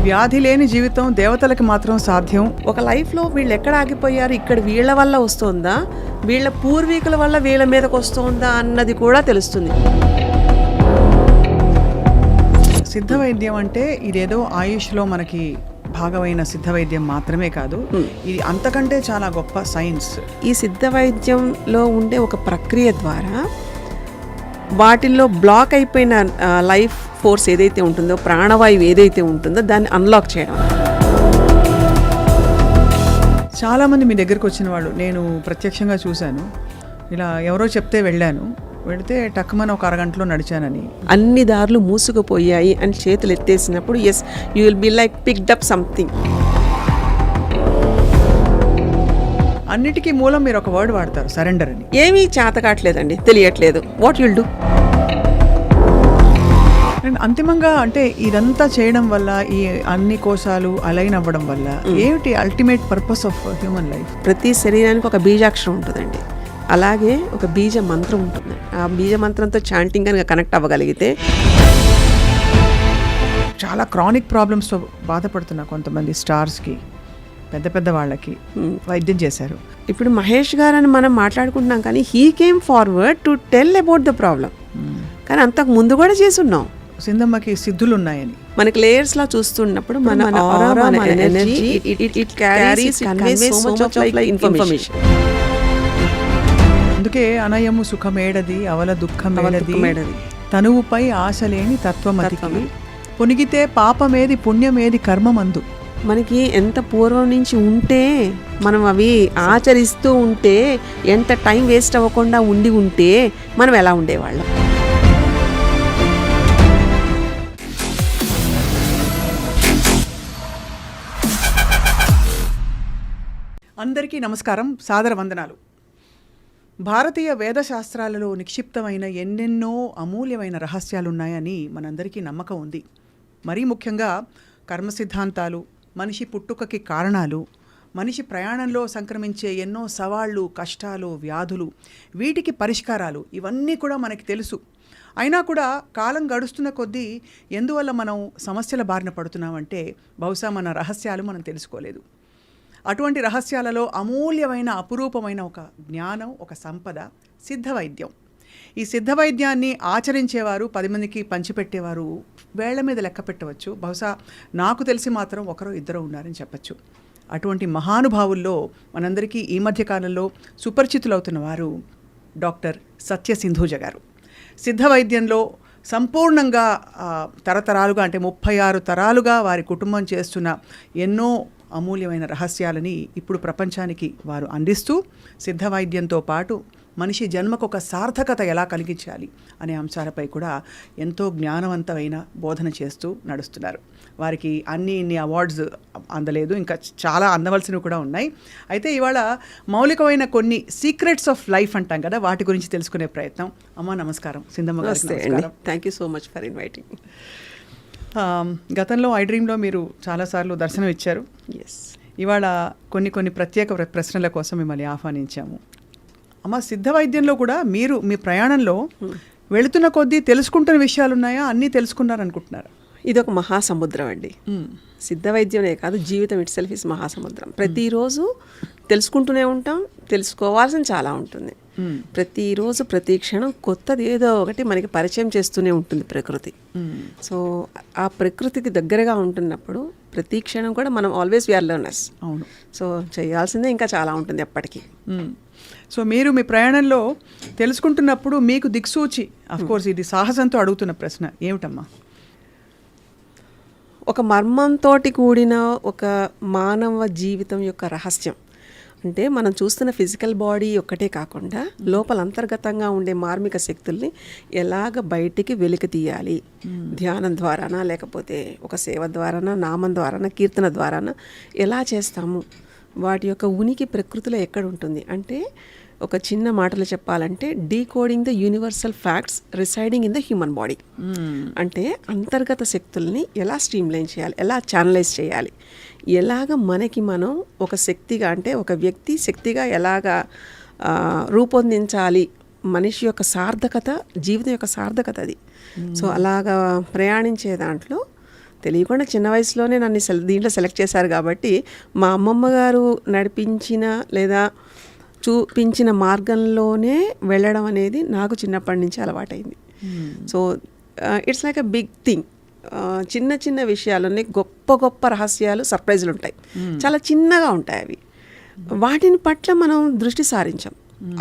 వ్యాధి లేని జీవితం దేవతలకి మాత్రం సాధ్యం. ఒక లైఫ్లో వీళ్ళు ఎక్కడ ఆగిపోయారు, ఇక్కడ వీళ్ళ వల్ల వస్తుందా, వీళ్ళ పూర్వీకుల వల్ల వీళ్ళ మీదకి వస్తుందా అన్నది కూడా తెలుస్తుంది. సిద్ధ వైద్యం అంటే ఇదేదో ఆయుష్లో మనకి భాగమైన సిద్ధ వైద్యం మాత్రమే కాదు, ఇది అంతకంటే చాలా గొప్ప సైన్స్. ఈ సిద్ధ వైద్యంలో ఉండే ఒక ప్రక్రియ ద్వారా వాటిల్లో బ్లాక్ అయిపోయిన లైఫ్ ఫోర్స్ ఏదైతే ఉంటుందో, ప్రాణవాయువు ఏదైతే ఉంటుందో దాన్ని అన్లాక్ చేయడం. చాలామంది మీ దగ్గరకు వచ్చిన వాళ్ళు నేను ప్రత్యక్షంగా చూశాను. ఇలా ఎవరో చెప్తే వెళితే టక్కుమని ఒక అరగంటలో నడిచానని. అన్ని దారులు మూసుకుపోయాయి అని చేతులు ఎత్తేసినప్పుడు as you will be like picked up something. అన్నిటికీ మూలం మీరు ఒక వర్డ్ వాడతారు, సరెండర్ అని. ఏమీ చేత కావట్లేదండి, తెలియట్లేదు. What you'll do. అండ్ అంతిమంగా అంటే ఇదంతా చేయడం వల్ల, ఈ అన్ని కోశాలు అలైన్ అవ్వడం వల్ల ఏమిటి ultimate purpose of human life? ప్రతి శరీరానికి ఒక బీజాక్షరం ఉంటుందండి, అలాగే ఒక బీజ మంత్రం ఉంటుంది. ఆ బీజ మంత్రంతో చాంటింగ్ కనుక కనెక్ట్ అవ్వగలిగితే. చాలా క్రానిక్ ప్రాబ్లమ్స్తో బాధపడుతున్న కొంతమంది స్టార్స్కి, పెద్ద పెద్ద వాళ్ళకి వైద్యం చేశారు. ఇప్పుడు మహేష్ గారని మనం మాట్లాడుకుంటున్నాం, కానీ he came forward to tell about the problem. కానీ అంతకు ముందు కూడా చేసున్నాం. సింధమ్మకి సిద్ధులు ఉన్నాయని మనకి లేయర్స్ లా చూస్తున్నప్పుడు మన ఆరా, మన energy, it carries so much of like information. అందుకే అనయము సుఖమేడది అవల దుఃఖమేడది, తనువుపై ఆశలేని తత్వమతికి, పొనిగితే పాపమేది పుణ్యమేది కర్మమందు. మనకి ఎంత పూర్వం నుంచి ఉంటే, మనం అవి ఆచరిస్తూ ఉంటే, ఎంత టైం వేస్ట్ అవ్వకుండా ఉంటే మనం ఎలా ఉండేవాళ్ళం. అందరికీ నమస్కారం, సాదర వందనాలు. భారతీయ వేదశాస్త్రాలలో నిక్షిప్తమైన ఎన్నెన్నో అమూల్యమైన రహస్యాలున్నాయని మనందరికీ నమ్మకం ఉంది. మరీ ముఖ్యంగా కర్మ సిద్ధాంతాలు, మనిషి పుట్టుకకి కారణాలు, మనిషి ప్రయాణంలో సంక్రమించే ఎన్నో సవాళ్ళు, కష్టాలు, వ్యాధులు, వీటికి పరిష్కారాలు, ఇవన్నీ కూడా మనకి తెలుసు. అయినా కూడా కాలం గడుస్తున్న కొద్దీ ఎందువల్ల మనం సమస్యల బారిన పడుతున్నామంటే బహుశా మన రహస్యాలు మనం తెలుసుకోలేదు. అటువంటి రహస్యాలలో అమూల్యమైన, అపురూపమైన ఒక జ్ఞానం, ఒక సంపద సిద్ధ వైద్యం. ఈ సిద్ధ వైద్యాన్ని ఆచరించేవారు, 10 మందికి పంచిపెట్టేవారు వేళ్ల మీద లెక్క పెట్టవచ్చు. బహుశా నాకు తెలిసి మాత్రం ఒకరో ఇద్దరు ఉన్నారని చెప్పచ్చు. అటువంటి మహానుభావుల్లో మనందరికీ ఈ మధ్యకాలంలో సుపరిచితులవుతున్న వారు డాక్టర్ సత్య సింధూజ గారు. సిద్ధ వైద్యంలో సంపూర్ణంగా తరతరాలుగా, అంటే 36 తరాలుగా వారి కుటుంబం చేస్తున్న ఎన్నో అమూల్యమైన రహస్యాలని ఇప్పుడు ప్రపంచానికి వారు అందిస్తూ, సిద్ధ వైద్యంతో పాటు మనిషి జన్మకు ఒక సార్థకత ఎలా కలిగించాలి అనే అంశాలపై కూడా ఎంతో జ్ఞానవంతమైన బోధన చేస్తూ నడుస్తున్నారు. వారికి ఇన్ని అవార్డ్స్ అందలేదు, ఇంకా చాలా అందవలసినవి కూడా ఉన్నాయి. అయితే ఇవాళ మౌలికమైన కొన్ని సీక్రెట్స్ ఆఫ్ లైఫ్ అంటాం కదా, వాటి గురించి తెలుసుకునే ప్రయత్నం. అమ్మ నమస్కారం. సింధమ్మ గారు నమస్కారం. Thank you so much for inviting. గతంలో ఐ డ్రీమ్లో మీరు చాలాసార్లు దర్శనం ఇచ్చారు. ఇవాళ కొన్ని ప్రత్యేక ప్రశ్నల కోసం మిమ్మల్ని ఆహ్వానించాము. అమ్మ, సిద్ధ వైద్యంలో కూడా మీరు మీ ప్రయాణంలో వెళుతున్న కొద్దీ తెలుసుకుంటున్న విషయాలు ఉన్నాయా? అన్నీ తెలుసుకున్నారనుకుంటున్నారా? ఇది ఒక మహాసముద్రం అండి. సిద్ధ వైద్యమే కాదు, జీవితం ఇట్ సెల్ఫ్ ఇస్ మహాసముద్రం. ప్రతిరోజు తెలుసుకుంటూనే ఉంటాం, తెలుసుకోవాల్సిన చాలా ఉంటుంది. ప్రతిరోజు ప్రతి క్షణం కొత్తది ఏదో ఒకటి మనకి పరిచయం చేస్తూనే ఉంటుంది ప్రకృతి. సో ఆ ప్రకృతికి దగ్గరగా ఉంటున్నప్పుడు ప్రతి క్షణం కూడా మనం ఆల్వేస్ వీఆర్ లెర్నర్స్. అవును. సో చేయాల్సిందే ఇంకా చాలా ఉంటుంది ఎప్పటికీ. సో మీరు మీ ప్రయాణంలో తెలుసుకుంటున్నప్పుడు మీకు దిక్సూచి, అఫ్కోర్స్ ఇది సాహసంతో అడుగుతున్న ప్రశ్న, ఏమిటమ్మా? ఒక మర్మంతో కూడిన ఒక మానవ జీవితం యొక్క రహస్యం అంటే, మనం చూస్తున్న ఫిజికల్ బాడీ ఒక్కటే కాకుండా లోపల అంతర్గతంగా ఉండే మార్మిక శక్తుల్ని ఎలాగ బయటికి వెలికి తీయాలి, ధ్యానం ద్వారానా, లేకపోతే ఒక సేవ ద్వారానా, నామం ద్వారానా, కీర్తన ద్వారానా ఎలా చేస్తాము, వాటి యొక్క ఉనికి ప్రకృతిలో ఎక్కడ ఉంటుంది అంటే, ఒక చిన్న మాటలు చెప్పాలంటే decoding the universal facts residing in the human body. అంటే అంతర్గత శక్తుల్ని ఎలా స్ట్రీమ్లైన్ చేయాలి, ఎలా ఛానలైజ్ చేయాలి, ఎలాగ మనకి మనం ఒక శక్తిగా, అంటే ఒక వ్యక్తి శక్తిగా ఎలాగా రూపొందించాలి, మనిషి యొక్క సార్థకత, జీవితం యొక్క సార్థకత అది. సో అలాగా ప్రయాణించే దాంట్లో తెలియకుండా చిన్న వయసులోనే నన్ను దీంట్లో సెలెక్ట్ చేశారు కాబట్టి మా అమ్మమ్మ గారు నడిపించిన లేదా చూపించిన మార్గంలోనే వెళ్ళడం అనేది నాకు చిన్నప్పటి నుంచి అలవాటైంది. So it's like a big thing. చిన్న చిన్న విషయాలన్నీ గొప్ప గొప్ప రహస్యాలు, సర్ప్రైజులు ఉంటాయి. చాలా చిన్నగా ఉంటాయి అవి. వాటిని పట్ల మనం దృష్టి సారించాం.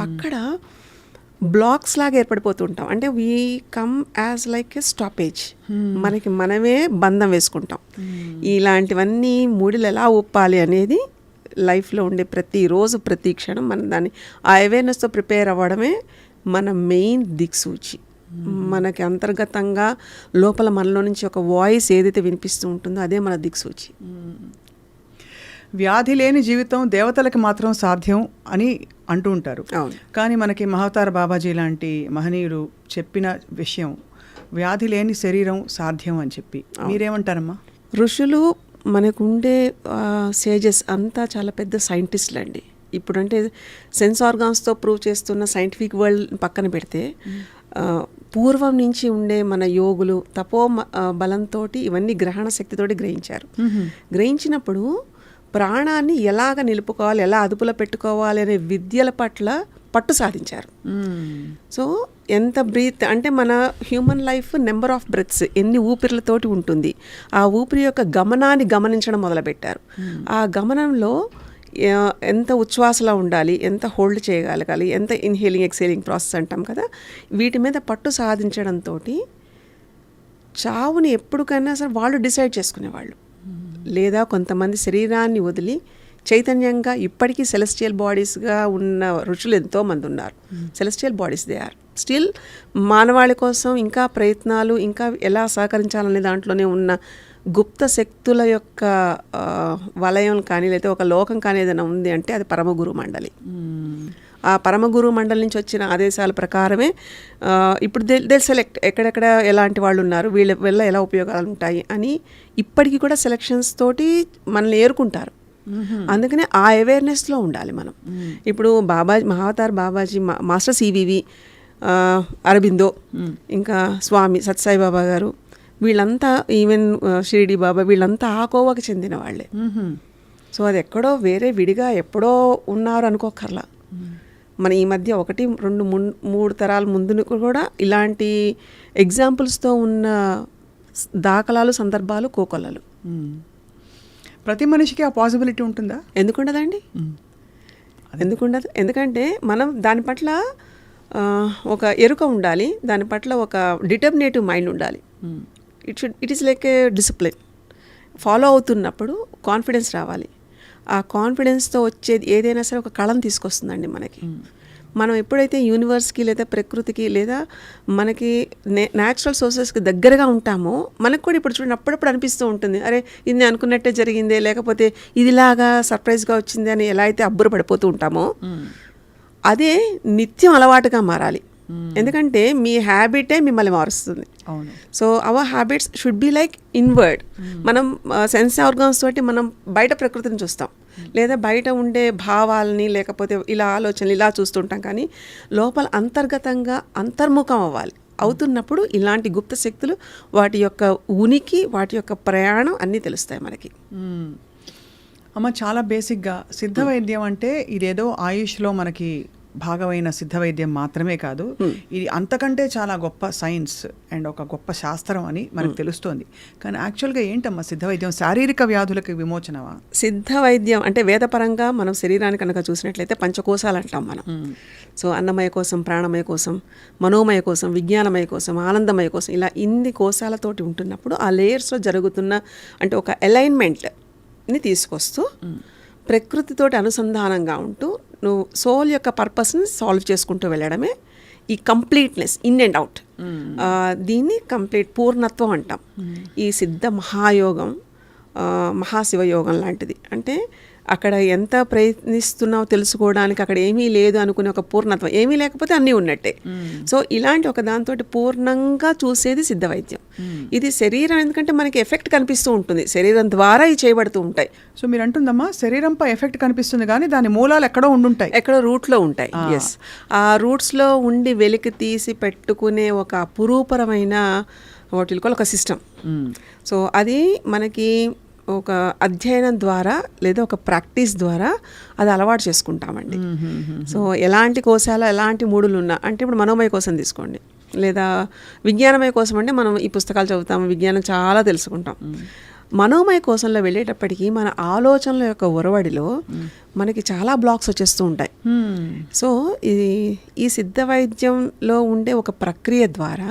అక్కడ బ్లాక్స్ లాగా ఏర్పడిపోతూ ఉంటాం. అంటే we come as like a stoppage. మనకి మనమే బంధం వేసుకుంటాం. ఇలాంటివన్నీ ముడిలు ఎలా ఊపాలి అనేది లైఫ్లో ఉండే ప్రతిరోజు ప్రతి క్షణం మనం దాన్ని ఆ అవేర్నెస్తో ప్రిపేర్ అవ్వడమే మన మెయిన్ దిక్సూచి. మనకి అంతర్గతంగా లోపల మనలో నుంచి ఒక వాయిస్ ఏదైతే వినిపిస్తూ ఉంటుందో అదే మన దిక్సూచి. వ్యాధి లేని జీవితం దేవతలకు మాత్రం సాధ్యం అని అంటూ ఉంటారు. కానీ మనకి మహావతార బాబాజీ లాంటి మహనీయుడు చెప్పిన విషయం వ్యాధి లేని శరీరం సాధ్యం అని చెప్పి, మీరేమంటారమ్మా? ఋషులు మనకుండే సేజెస్ అంతా చాలా పెద్ద సైంటిస్టులు అండి. ఇప్పుడంటే సెన్స్ ఆర్గాన్స్తో ప్రూవ్ చేస్తున్న సైంటిఫిక్ వరల్డ్ పక్కన పెడితే పూర్వం నుంచి ఉండే మన యోగులు తపో బలంతో ఇవన్నీ గ్రహణ శక్తితోటి గ్రహించారు. గ్రహించినప్పుడు ప్రాణాన్ని ఎలాగ నిలుపుకోవాలి, ఎలా అదుపులో పెట్టుకోవాలి అనే విద్యల పట్ల పట్టు సాధించారు. సో ఎంత బ్రీత్ అంటే మన human life number of breaths, ఎన్ని ఊపిరిలతోటి ఉంటుంది. ఆ ఊపిరి యొక్క గమనాన్ని గమనించడం మొదలుపెట్టారు. ఆ గమనంలో ఎంత ఉచ్ఛ్వాసలా ఉండాలి, ఎంత హోల్డ్ చేయగలగాలి, ఎంత ఇన్హేలింగ్ ఎక్సేలింగ్ ప్రాసెస్ అంటాం కదా, వీటి మీద పట్టు సాధించడంతో చావుని ఎప్పటికైనా సరే వాళ్ళు డిసైడ్ చేసుకునేవాళ్ళు. లేదా కొంతమంది శరీరాన్ని వదిలి చైతన్యంగా ఇప్పటికీ సెలెస్టియల్ బాడీస్గా ఉన్న ఋషులు ఎంతోమంది ఉన్నారు. Celestial bodies they are still. మానవాళి కోసం ఇంకా ప్రయత్నాలు, ఇంకా ఎలా సహకరించాలనే దాంట్లోనే ఉన్న గుప్త శక్తుల యొక్క వలయం కానీ లేదా ఒక లోకం కానీ ఏదైనా ఉంది అంటే అది పరమగురు మండలి. ఆ పరమగురు మండలి నుంచి వచ్చిన ఆదేశాల ప్రకారమే ఇప్పుడు దే సెలెక్ట్ ఎక్కడెక్కడ ఎలాంటి వాళ్ళు ఉన్నారు, వీళ్ళ వల్ల ఎలా ఉపయోగాలు ఉంటాయి అని ఇప్పటికీ కూడా సెలెక్షన్స్ తోటి మనల్ని ఏరుకుంటారు. అందుకనే ఆ అవేర్నెస్లో ఉండాలి మనం. ఇప్పుడు మహావతార్ బాబాజీ, మాస్టర్ సివివి, అరబిందో, ఇంకా స్వామి సత్సాయి బాబా గారు, వీళ్ళంతా ఈవెన్ షిరిడి బాబా, వీళ్ళంతా ఆ కోవకు చెందిన వాళ్ళే. సో అది ఎక్కడో వేరే విడిగా ఎప్పుడో ఉన్నారు అనుకోకర్లా. మన ఈ మధ్య 1, 2, 3 తరాల ముందు కూడా ఇలాంటి ఎగ్జాంపుల్స్తో ఉన్న దాఖలాలు, సందర్భాలు, కోకొల్లలు. ప్రతి మనిషికి ఆ పాసిబిలిటీ ఉంటుందా? ఎందుకుండదండి? ఎందుకుండదు? ఎందుకంటే మనం దాని పట్ల ఒక ఎరుక ఉండాలి, దాని పట్ల ఒక డిటర్మినేటివ్ మైండ్ ఉండాలి. It is like A discipline. Follow అవుతున్నప్పుడు కాన్ఫిడెన్స్ రావాలి. ఆ కాన్ఫిడెన్స్తో వచ్చేది ఏదైనా సరే ఒక కళను తీసుకొస్తుందండి మనకి. మనం ఎప్పుడైతే యూనివర్స్కి లేదా ప్రకృతికి లేదా మనకి న్యాచురల్ సోర్సెస్కి దగ్గరగా ఉంటామో మనకు కూడా ఇప్పుడు చూడండి అప్పుడప్పుడు అనిపిస్తూ ఉంటుంది, అరే ఇది నేను అనుకున్నట్టే జరిగిందే, లేకపోతే ఇదిలాగా సర్ప్రైజ్గా వచ్చింది అని ఎలా అయితే అబ్బుర పడిపోతూ ఉంటామో అదే నిత్యం అలవాటుగా మారాలి. ఎందుకంటే మీ హ్యాబిటే మిమ్మల్ని మారుస్తుంది. So our habits should be like inward. మనం సెన్స్ ఆర్గాన్స్ తోటి మనం బయట ప్రకృతిని చూస్తాం, లేదా బయట ఉండే భావాలని లేకపోతే ఇలా ఆలోచనలు ఇలా చూస్తుంటాం. కానీ లోపల అంతర్గతంగా అంతర్ముఖం అవ్వాలి. అవుతున్నప్పుడు ఇలాంటి గుప్త శక్తులు, వాటి యొక్క ఉనికి, వాటి యొక్క ప్రయాణం అన్నీ తెలుస్తాయి మనకి. అమ్మ, చాలా బేసిక్గా సిద్ధ వైద్యం అంటే ఇదేదో ఆయుష్లో మనకి భాగమైన సిద్ధ వైద్యం మాత్రమే కాదు, ఇది అంతకంటే చాలా గొప్ప సైన్స్ అండ్ ఒక గొప్ప శాస్త్రం అని మనకు తెలుస్తోంది. కానీ యాక్చువల్గా ఏంటమ్మా సిద్ధ వైద్యం? శారీరక వ్యాధులకు విమోచనవా? సిద్ధ వైద్యం అంటే వేదపరంగా మనం శరీరాన్ని కనుక చూసినట్లయితే పంచకోశాలు అంటాం మనం. సో అన్నమయ కోసం, ప్రాణమయ కోసం, మనోమయ కోసం, విజ్ఞానమయ కోసం, ఆనందమయ కోసం, ఇలా ఇన్ని కోశాలతోటి ఉంటున్నప్పుడు ఆ లేయర్స్లో జరుగుతున్న అంటే ఒక అలైన్మెంట్ని తీసుకొస్తూ ప్రకృతితోటి అనుసంధానంగా ఉంటూ నువ్వు సోల్ యొక్క పర్పస్ని సాల్వ్ చేసుకుంటూ వెళ్ళడమే ఈ కంప్లీట్నెస్, ఇన్ అండ్ అవుట్. దీన్ని కంప్లీట్ పూర్ణత్వం అంటాం. ఈ సిద్ధ మహాయోగం, మహాశివయోగం లాంటిది. అంటే అక్కడ ఎంత ప్రయత్నిస్తున్నావు తెలుసుకోవడానికి, అక్కడ ఏమీ లేదు అనుకునే ఒక పూర్ణత్వం, ఏమీ లేకపోతే అన్నీ ఉన్నట్టే. సో ఇలాంటి ఒక దాంతో పూర్ణంగా చూసేది సిద్ధ వైద్యం. ఇది శరీరం, ఎందుకంటే మనకి ఎఫెక్ట్ కనిపిస్తూ ఉంటుంది, శరీరం ద్వారా ఇవి చేయబడుతూ ఉంటాయి. సో మీరు అంటుందమ్మా శరీరంపై ఎఫెక్ట్ కనిపిస్తుంది కానీ దాని మూలాలు ఎక్కడో ఉండుంటాయి, ఎక్కడో రూట్లో ఉంటాయి. ఎస్, ఆ రూట్స్లో ఉండి వెలికి తీసి పెట్టుకునే ఒక అపురూపరమైన వాటికి ఒక సిస్టమ్. సో అది మనకి ఒక అధ్యయనం ద్వారా లేదా ఒక ప్రాక్టీస్ ద్వారా అది అలవాటు చేసుకుంటామండి. సో ఎలాంటి కోశాలు ఎలాంటి మూడులు ఉన్నా, అంటే ఇప్పుడు మనోమయ కోసం తీసుకోండి, లేదా విజ్ఞానమయ కోసం అంటే మనం ఈ పుస్తకాలు చదువుతాము, విజ్ఞానం చాలా తెలుసుకుంటాం. మనోమయ కోసంలో వెళ్ళేటప్పటికీ మన ఆలోచనల యొక్క ఒరవడిలో మనకి చాలా బ్లాక్స్ వచ్చేస్తూ ఉంటాయి. సో ఈ సిద్ధ వైద్యంలో ఉండే ఒక ప్రక్రియ ద్వారా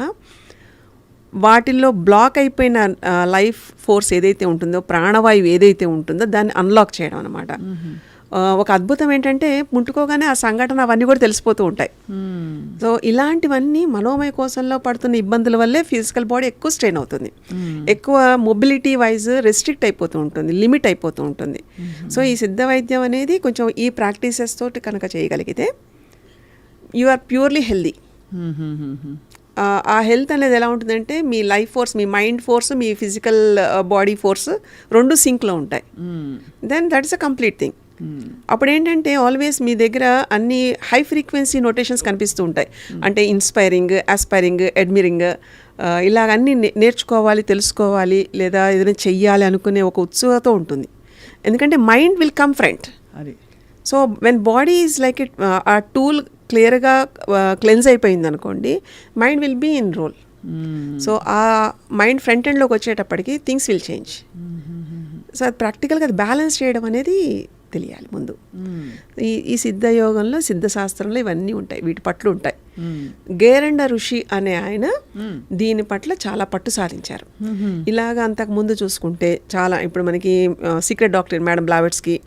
వాటిల్లో బ్లాక్ అయిపోయిన లైఫ్ ఫోర్స్ ఏదైతే ఉంటుందో, ప్రాణవాయువు ఏదైతే ఉంటుందో దాన్ని అన్లాక్ చేయడం అనమాట. ఒక అద్భుతం ఏంటంటే ముట్టుకోగానే ఆ సంఘటన అవన్నీ కూడా తెలిసిపోతూ ఉంటాయి. సో ఇలాంటివన్నీ మనోమయ కోశంలో పడుతున్న ఇబ్బందుల వల్లే ఫిజికల్ బాడీ ఎక్కువ స్ట్రెయిన్ అవుతుంది, ఎక్కువ మొబిలిటీ వైజ్ రెస్ట్రిక్ట్ అయిపోతూ ఉంటుంది, లిమిట్ అయిపోతూ ఉంటుంది. సో ఈ సిద్ధ వైద్యం అనేది కొంచెం ఈ ప్రాక్టీసెస్ తోటి కనుక చేయగలిగితే యు ఆర్ ప్యూర్లీ హెల్దీ. ఆ హెల్త్ అనేది ఎలా ఉంటుందంటే మీ లైఫ్ ఫోర్స్, మీ మైండ్ ఫోర్స్, మీ ఫిజికల్ బాడీ ఫోర్స్ రెండు సింక్లో ఉంటాయి. Then that is a complete thing. అప్పుడు ఏంటంటే ఆల్వేస్ మీ దగ్గర అన్ని హై ఫ్రీక్వెన్సీ నోటేషన్స్ కనిపిస్తూ ఉంటాయి. అంటే ఇన్స్పైరింగ్, ఆస్పైరింగ్, అడ్మిరింగ్, ఇలాగ అన్నీ నేర్చుకోవాలి, తెలుసుకోవాలి, లేదా ఏదైనా చెయ్యాలి అనుకునే ఒక ఉత్సుకత ఉంటుంది. ఎందుకంటే మైండ్ విల్ కమ్ ఫ్రంట్. అది so when body is like it, ఆ టూల్ క్లియర్గా క్లెన్స్ అయిపోయింది అనుకోండి, mind will be in role. So ఆ మైండ్ ఫ్రంట్ ఎండ్లోకి వచ్చేటప్పటికి థింగ్స్ విల్ చేంజ్. సో అది ప్రాక్టికల్గా అది బ్యాలెన్స్ చేయడం అనేది తెలియాలి ముందు. ఈ సిద్ధ యోగంలో, సిద్ధ శాస్త్రంలో ఇవన్నీ ఉంటాయి, వీటి పట్ల ఉంటాయి. గేరండ ఋషి అనే ఆయన దీని పట్ల చాలా పట్టు సాధించారు. ఇలాగ అంతకు ముందు చూసుకుంటే చాలా, ఇప్పుడు మనకి సీక్రెట్ డాక్టర్ మేడం బ్లావెట్స్కి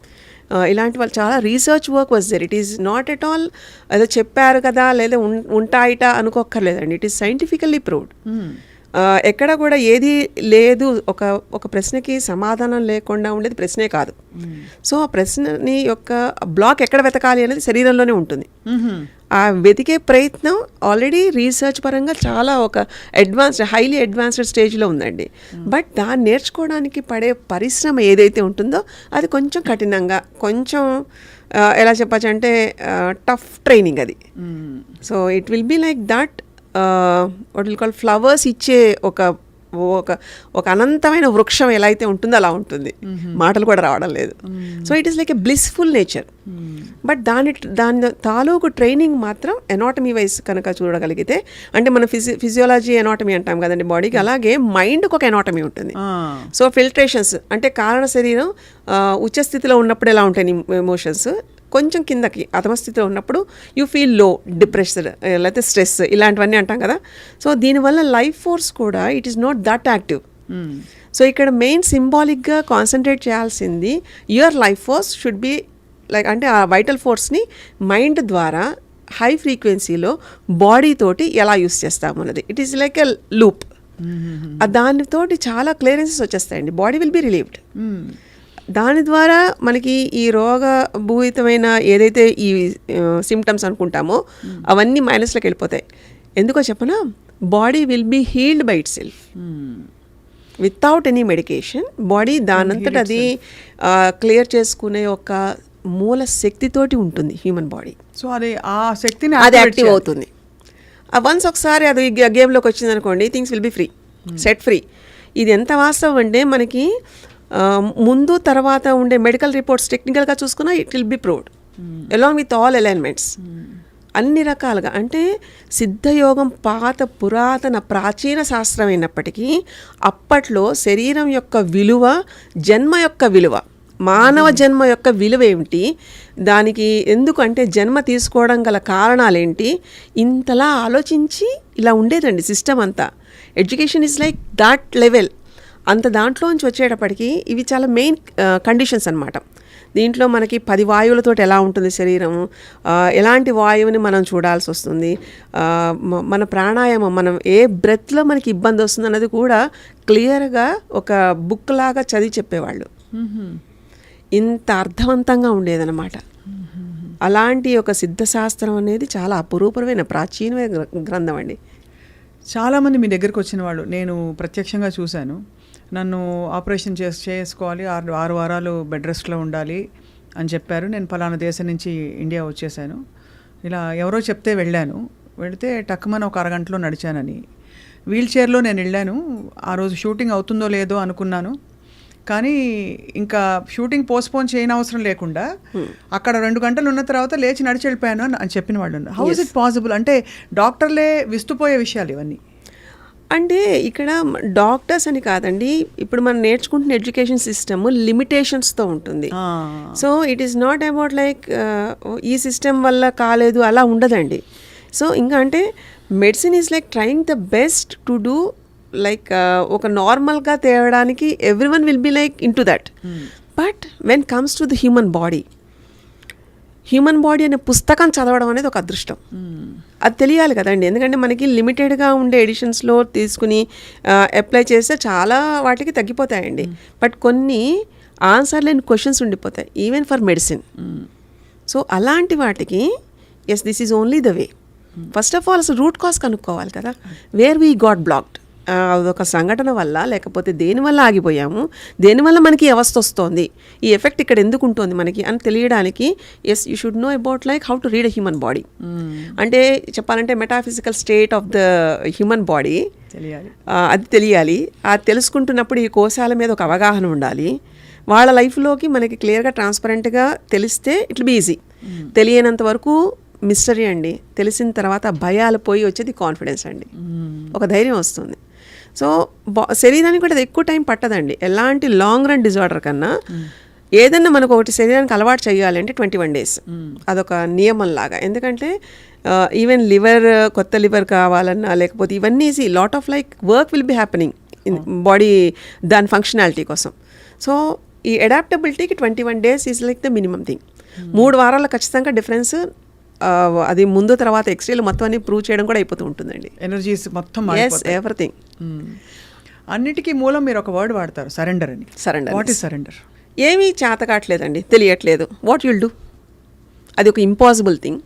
ఇలాంటి వాళ్ళు చాలా research work was there. It is not at all ఏదో చెప్పారు కదా లేదా ఉంటాయిట అనుకోక్కర్లేదండి. It is scientifically proved. ఎక్కడ కూడా ఏది లేదు, ఒక ప్రశ్నకి సమాధానం లేకుండా ఉండేది ప్రశ్నే కాదు. సో ఆ ప్రశ్నని యొక్క బ్లాక్ ఎక్కడ వెతకాలి అనేది శరీరంలోనే ఉంటుంది. ఆ వెతికే ప్రయత్నం ఆల్రెడీ రీసెర్చ్ పరంగా చాలా ఒక హైలీ అడ్వాన్స్డ్ స్టేజ్లో ఉందండి. బట్ దాన్ని నేర్చుకోవడానికి పడే పరిశ్రమ ఏదైతే ఉంటుందో అది కొంచెం కఠినంగా, కొంచెం ఎలా చెప్పచ్చు అంటే టఫ్ ట్రైనింగ్ అది. So it will be like that what will call flowers ఇచ్చే ఒక అనంతమైన వృక్షం ఎలా అయితే ఉంటుందో అలా ఉంటుంది. మాటలు కూడా రావడం లేదు. So it is like a blissful nature. But దాని తాలూకు ట్రైనింగ్ మాత్రం ఎనాటమీ వైజ్ కనుక చూడగలిగితే, అంటే మన ఫిజియాలజీ ఎనాటమీ అంటాం కదండి బాడీకి, అలాగే మైండ్కి ఒక ఎనాటమీ ఉంటుంది. సో ఫిల్ట్రేషన్స్ అంటే కారణ శరీరం ఉచ్చ స్థితిలో ఉన్నప్పుడు ఎలా ఉంటాయి ఎమోషన్స్, కొంచెం కిందకి అధమస్థితిలో ఉన్నప్పుడు యూ ఫీల్ లో, డిప్రెషన్, లేకపోతే స్ట్రెస్, ఇలాంటివన్నీ అంటాం కదా. సో దీనివల్ల లైఫ్ ఫోర్స్ కూడా it is not that active. So ఇక్కడ మెయిన్ సింబాలిక్గా కాన్సన్ట్రేట్ చేయాల్సింది your life force should be like, అంటే ఆ వైటల్ ఫోర్స్ని మైండ్ ద్వారా హై ఫ్రీక్వెన్సీలో బాడీ తోటి ఎలా యూస్ చేస్తాము అన్నది. It is like a loop. దానితోటి చాలా క్లియరెన్సెస్ వచ్చేస్తాయండి. Body will be relieved. దాని ద్వారా మనకి ఈ రోగభూయితమైన ఏదైతే ఈ సిమ్టమ్స్ అనుకుంటామో అవన్నీ మైనస్లోకి వెళ్ళిపోతాయి. ఎందుకో చెప్పనా, body will be healed by itself without any medication. Body దానంతట అది క్లియర్ చేసుకునే ఒక మూల శక్తితోటి ఉంటుంది హ్యూమన్ బాడీ. సో అది ఆ శక్తిని అది యాక్టివ్ అవుతుంది. వన్స్ ఒకసారి అది గేమ్లోకి వచ్చింది అనుకోండి, things will be free, set free. ఇది ఎంత వాస్తవం అంటే మనకి ముందు తర్వాత ఉండే మెడికల్ రిపోర్ట్స్ టెక్నికల్గా చూసుకున్నా it will B proved along with all alignments అన్ని రకాలుగా. అంటే సిద్ధయోగం పురాతన ప్రాచీన శాస్త్రం అయినప్పటికీ అప్పట్లో శరీరం యొక్క విలువ, జన్మ యొక్క విలువ, మానవ జన్మ యొక్క విలువ ఏమిటి, దానికి ఎందుకంటే జన్మ తీసుకోవడం గల కారణాలేంటి, ఇంతలా ఆలోచించి ఇలా ఉండేదండి సిస్టమ్ అంతా. Education is like that level. అంత దాంట్లోంచి వచ్చేటప్పటికి ఇవి చాలా మెయిన్ కండిషన్స్ అన్నమాట. దీంట్లో మనకి 10 వాయువులతో ఎలా ఉంటుంది శరీరము, ఎలాంటి వాయువుని మనం చూడాల్సి వస్తుంది, మన ప్రాణాయామం, మనం ఏ బ్రెత్లో మనకి ఇబ్బంది వస్తుంది అన్నది కూడా క్లియర్గా ఒక బుక్ లాగా చదివి చెప్పేవాళ్ళు. ఇంత అర్థవంతంగా ఉండేదన్నమాట. అలాంటి ఒక సిద్ధశాస్త్రం అనేది చాలా అపురూపమైన ప్రాచీనమైన గ్రంథం అండి. చాలామంది మీ దగ్గరికి వచ్చిన వాళ్ళు నేను ప్రత్యక్షంగా చూశాను. నన్ను ఆపరేషన్ చేసుకోవాలి, 6 వారాలు బెడ్ రెస్ట్లో ఉండాలి అని చెప్పారు. నేను పలానా దేశం నుంచి ఇండియా వచ్చేసాను, ఇలా ఎవరో చెప్తే వెళ్తే టక్కుమని ఒక అరగంటలో నడిచానని. వీల్ చైర్లో నేను వెళ్ళాను. ఆ రోజు షూటింగ్ అవుతుందో లేదో అనుకున్నాను, కానీ ఇంకా షూటింగ్ పోస్ట్పోన్ చేయనవసరం లేకుండా అక్కడ 2 గంటలు ఉన్న తర్వాత లేచి నడిచి వెళ్ళిపోయాను అని చెప్పిన వాళ్ళు ఉన్నారు. How is it possible? అంటే డాక్టర్లే విస్తుపోయే విషయాలు ఇవన్నీ. అంటే ఇక్కడ డాక్టర్స్ అని కాదండి, ఇప్పుడు మనం నేర్చుకుంటున్న ఎడ్యుకేషన్ సిస్టమ్ లిమిటేషన్స్తో ఉంటుంది. So it is not about like ఈ సిస్టమ్ వల్ల కాలేదు అలా ఉండదండి. సో ఇంకా అంటే medicine is like trying the best to do like ఒక నార్మల్గా తేవడానికి every one will be like in to that. But when comes to the human body అనే పుస్తకం చదవడం అనేది ఒక అదృష్టం. అది తెలియాలి కదండి, ఎందుకంటే మనకి లిమిటెడ్గా ఉండే ఎడిషన్స్లో తీసుకుని అప్లై చేస్తే చాలా వాటికి తగ్గిపోతాయండి. బట్ కొన్ని ఆన్సర్ లేని క్వశ్చన్స్ ఉండిపోతాయి ఈవెన్ ఫర్ మెడిసిన్. సో అలాంటి వాటికి yes this is only the way. First of all అసలు రూట్ కాజ్ కనుక్కోవాలి కదా, వేర్ వీ గాట్ బ్లాక్డ్. అదొక సంఘటన వల్ల లేకపోతే దేనివల్ల ఆగిపోయాము, దేనివల్ల మనకి ఈ అవస్థ వస్తుంది, ఈ ఎఫెక్ట్ ఇక్కడ ఎందుకు ఉంటుంది మనకి అని తెలియడానికి yes you should know about like how to read a human body. అంటే చెప్పాలంటే metaphysical state of the human body అది తెలియాలి. అది తెలుసుకుంటున్నప్పుడు ఈ కోశాల మీద ఒక అవగాహన ఉండాలి. వాళ్ళ లైఫ్లోకి మనకి క్లియర్గా ట్రాన్స్పరెంట్గా తెలిస్తే ఇట్ విల్ బీ ఈజీ. తెలియనంత వరకు మిస్టరీ అండి. తెలిసిన తర్వాత భయాలు పోయి వచ్చేది కాన్ఫిడెన్స్ అండి, ఒక ధైర్యం వస్తుంది. సో శరీరానికి కూడా ఎక్కువ టైం పట్టదండి. ఎలాంటి లాంగ్ రన్ డిజార్డర్ కన్నా ఏదన్నా మనకు ఒకటి శరీరానికి అలవాటు చేయాలి అంటే 21 days అదొక నియమం లాగా. ఎందుకంటే ఈవెన్ కొత్త లివర్ కావాలన్నా లేకపోతే ఇవన్నీ lot of like work will be happening in body దాని ఫంక్షనాలిటీ కోసం. సో ఈ అడాప్టబిలిటీకి 21 days is like the minimum thing. 3 వారాల ఖచ్చితంగా డిఫరెన్స్ అది ముందు తర్వాత ఎక్స్రేలు మొత్తం అన్ని ప్రూవ్ చేయడం కూడా అయిపోతూ ఉంటుందండి. ఎనర్జీస్ మొత్తం ఎవ్రీథింగ్. అన్నిటికీ మూలం మీరు ఒక వర్డ్ వాడతారు, సరెండర్ అని. సరెండర్. What is surrender? ఏమీ చేత కావట్లేదండి, తెలియట్లేదు. What you'll do? అది ఒక impossible thing.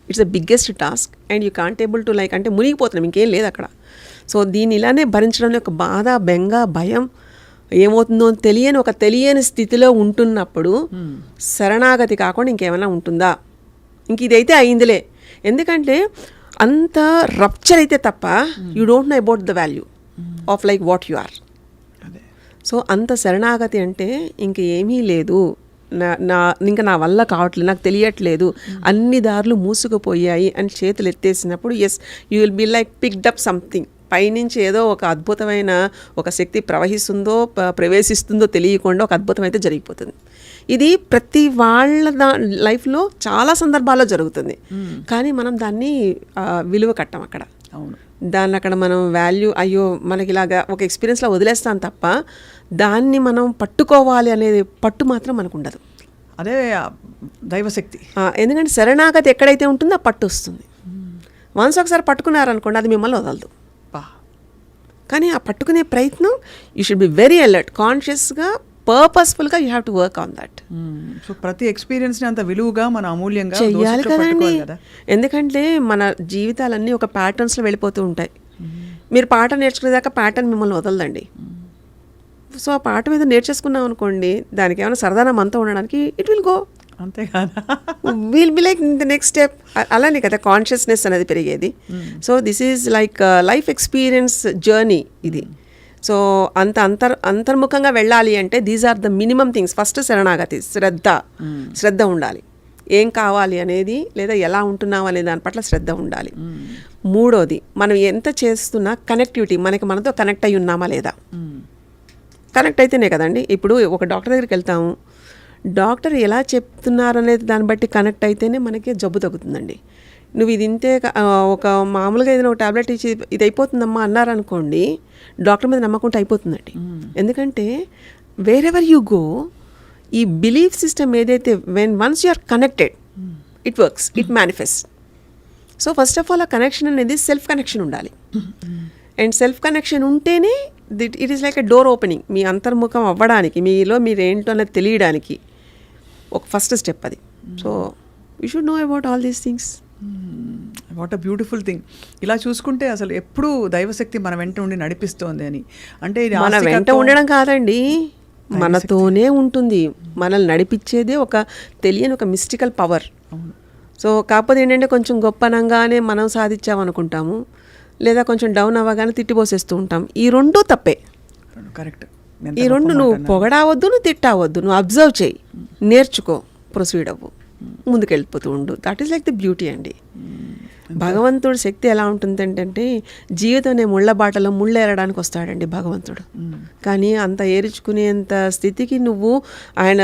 It's the biggest task and you can't able to like అంటే మునిగిపోతున్నాం, ఇంకేం లేదు అక్కడ. సో దీన్ని ఇలానే భరించడంలో ఒక బాధ, బెంగ, భయం, ఏమవుతుందో తెలియని స్థితిలో ఉంటున్నప్పుడు శరణాగతి కాకుండా ఇంకేమైనా ఉంటుందా? ఇంక ఇదైతే అయిందిలే. ఎందుకంటే అంత రప్చర్ అయితే తప్ప you don't know about the value of like what you are. So అంత శరణాగతి అంటే ఇంక ఏమీ లేదు, ఇంకా నా వల్ల కావట్లేదు, నాకు తెలియట్లేదు, అన్ని దారులు మూసుకుపోయాయి అని చేతులు ఎత్తేసినప్పుడు as you will be like picked up something. పైనుంచి ఏదో ఒక అద్భుతమైన ఒక శక్తి ప్రవేశిస్తుందో తెలియకుండా ఒక అద్భుతం అయితే జరిగిపోతుంది. ఇది ప్రతి వాళ్ళ లైఫ్లో చాలా సందర్భాల్లో జరుగుతుంది. కానీ మనం దాన్ని విలువ కట్టం అక్కడ. అవును, దాన్ని అక్కడ మనం వాల్యూ అయ్యో మనకి ఇలాగా ఒక ఎక్స్పీరియన్స్లో వదిలేస్తాం తప్ప దాన్ని మనం పట్టుకోవాలి అనేది పట్టు మాత్రం మనకు ఉండదు. అదే దైవశక్తి. ఎందుకంటే శరణాగతి ఎక్కడైతే ఉంటుందో ఆ పట్టు వస్తుంది. వన్స్ ఒకసారి పట్టుకున్నారనుకోండి అది మిమ్మల్ని వదలదు. కానీ ఆ పట్టుకునే ప్రయత్నం you should be very alert, కాన్షియస్గా, పర్పస్ఫుల్గా you have to work on that. So ప్రతి ఎక్స్పీరియన్స్ని అంత విలువగా మన అమూల్యంగా చెయ్యాలి కదండి. ఎందుకంటే మన జీవితాలన్నీ ఒక ప్యాటర్న్స్లో వెళ్ళిపోతూ ఉంటాయి. మీరు పాట నేర్చుకునేదాకా ప్యాటర్న్ మిమ్మల్ని వదలదండి. సో ఆ పాట మీద నేర్చేసుకున్నాం అనుకోండి, దానికి ఏమైనా సరదానం అంతా ఉండడానికి ఇట్ విల్ గో. అంతేకాదా will be like the next step. అలానే కదా కాన్షియస్నెస్ అనేది పెరిగేది. So this is like life experience journey ఇది. సో అంత అంతర్ముఖంగా వెళ్ళాలి అంటే these are the minimum things. First శరణాగతి, శ్రద్ధ ఉండాలి. ఏం కావాలి అనేది లేదా ఎలా ఉంటున్నాం అనే దాని పట్ల శ్రద్ధ ఉండాలి. మూడోది మనం ఎంత చేస్తున్నా కనెక్టివిటీ, మనతో కనెక్ట్ అయి ఉన్నామా లేదా. కనెక్ట్ అయితేనే కదండి. ఇప్పుడు ఒక డాక్టర్ దగ్గరికి వెళ్తాము, డాక్టర్ ఎలా చెప్తున్నారనేది దాన్ని బట్టి కనెక్ట్ అయితేనే మనకి జబ్బు తగ్గుతుందండి. నువ్వు ఇది ఇంతే ఒక మామూలుగా ఏదైనా ఒక టాబ్లెట్ ఇచ్చి ఇది అయిపోతుందమ్మా అన్నారనుకోండి, డాక్టర్ మీద నమ్మకుంటే అయిపోతుందండి. ఎందుకంటే వేర్ ఎవర్ యూ గో, ఈ బిలీఫ్ సిస్టమ్ ఏదైతే once you are connected it works, it manifest. So first of all ఆ కనెక్షన్ అనేది సెల్ఫ్ కనెక్షన్ ఉండాలి. అండ్ సెల్ఫ్ కనెక్షన్ ఉంటేనే it is like a door opening. మీ అంతర్ముఖం అవ్వడానికి, మీలో మీరు ఏంటో అనేది తెలియడానికి ఒక ఫస్ట్ స్టెప్ అది. So you should know about all these things. What a beautiful thing. ఇలా చూసుకుంటే అసలు ఎప్పుడూ దైవశక్తి మన వెంట ఉండి నడిపిస్తోంది అని అంటే ఇది మన వెంట ఉండడం కాదండి, మనతోనే ఉంటుంది. మనల్ని నడిపించేదే ఒక తెలియని ఒక మిస్టికల్ పవర్. సో కాకపోతే ఏంటంటే కొంచెం గొప్పనంగానే మనం సాధించామనుకుంటాము, లేదా కొంచెం డౌన్ అవ్వగానే తిట్టిపోసేస్తూ ఉంటాం. ఈ రెండూ తప్పే. కరెక్ట్. ఈ రెండు నువ్వు పొగడావద్దు, నువ్వు తిట్టావద్దు, నువ్వు అబ్జర్వ్ చేయి, నేర్చుకో, ప్రొసీడ్ అవ్వు, ముందుకెళ్ళిపోతూ ఉండు. That is like the beauty అండి. భగవంతుడి శక్తి ఎలా ఉంటుంది అంటే జీవితం అనే ముళ్ళ బాటలో ముళ్ళు ఏరడానికి వస్తాడండి భగవంతుడు. కానీ అంత ఏరుచుకునేంత స్థితికి నువ్వు ఆయన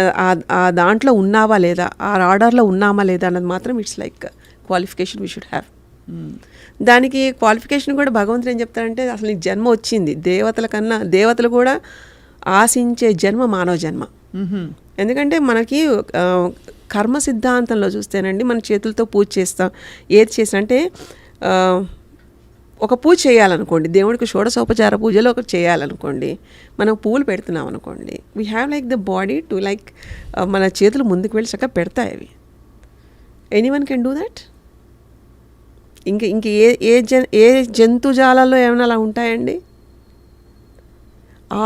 ఆ దాంట్లో ఉన్నావా లేదా, ఆ ఆర్డర్లో ఉన్నామా లేదా అన్నది మాత్రం it's like qualification we should have. దానికి క్వాలిఫికేషన్ కూడా భగవంతుడు ఏం చెప్తాడంటే అసలు నీకు జన్మ వచ్చింది, దేవతల కన్నా దేవతలు కూడా ఆశించే జన్మ మానవ జన్మ. ఎందుకంటే మనకి కర్మ సిద్ధాంతంలో చూస్తేనండి మన చేతులతో పూజ చేస్తాం. ఏది చేసినా అంటే ఒక పూజ చేయాలనుకోండి, దేవుడికి షోడశోపచార పూజలో ఒకటి చేయాలనుకోండి, మనం పూలు పెడుతున్నాం అనుకోండి, we have like the body to like మన చేతులు ముందుకు వెళ్ళి చక్కగా పెడతాయి అవి. Anyone can do that. ఇంక ఏ జంతుజాలాల్లో ఏమైనా అలా ఉంటాయండి?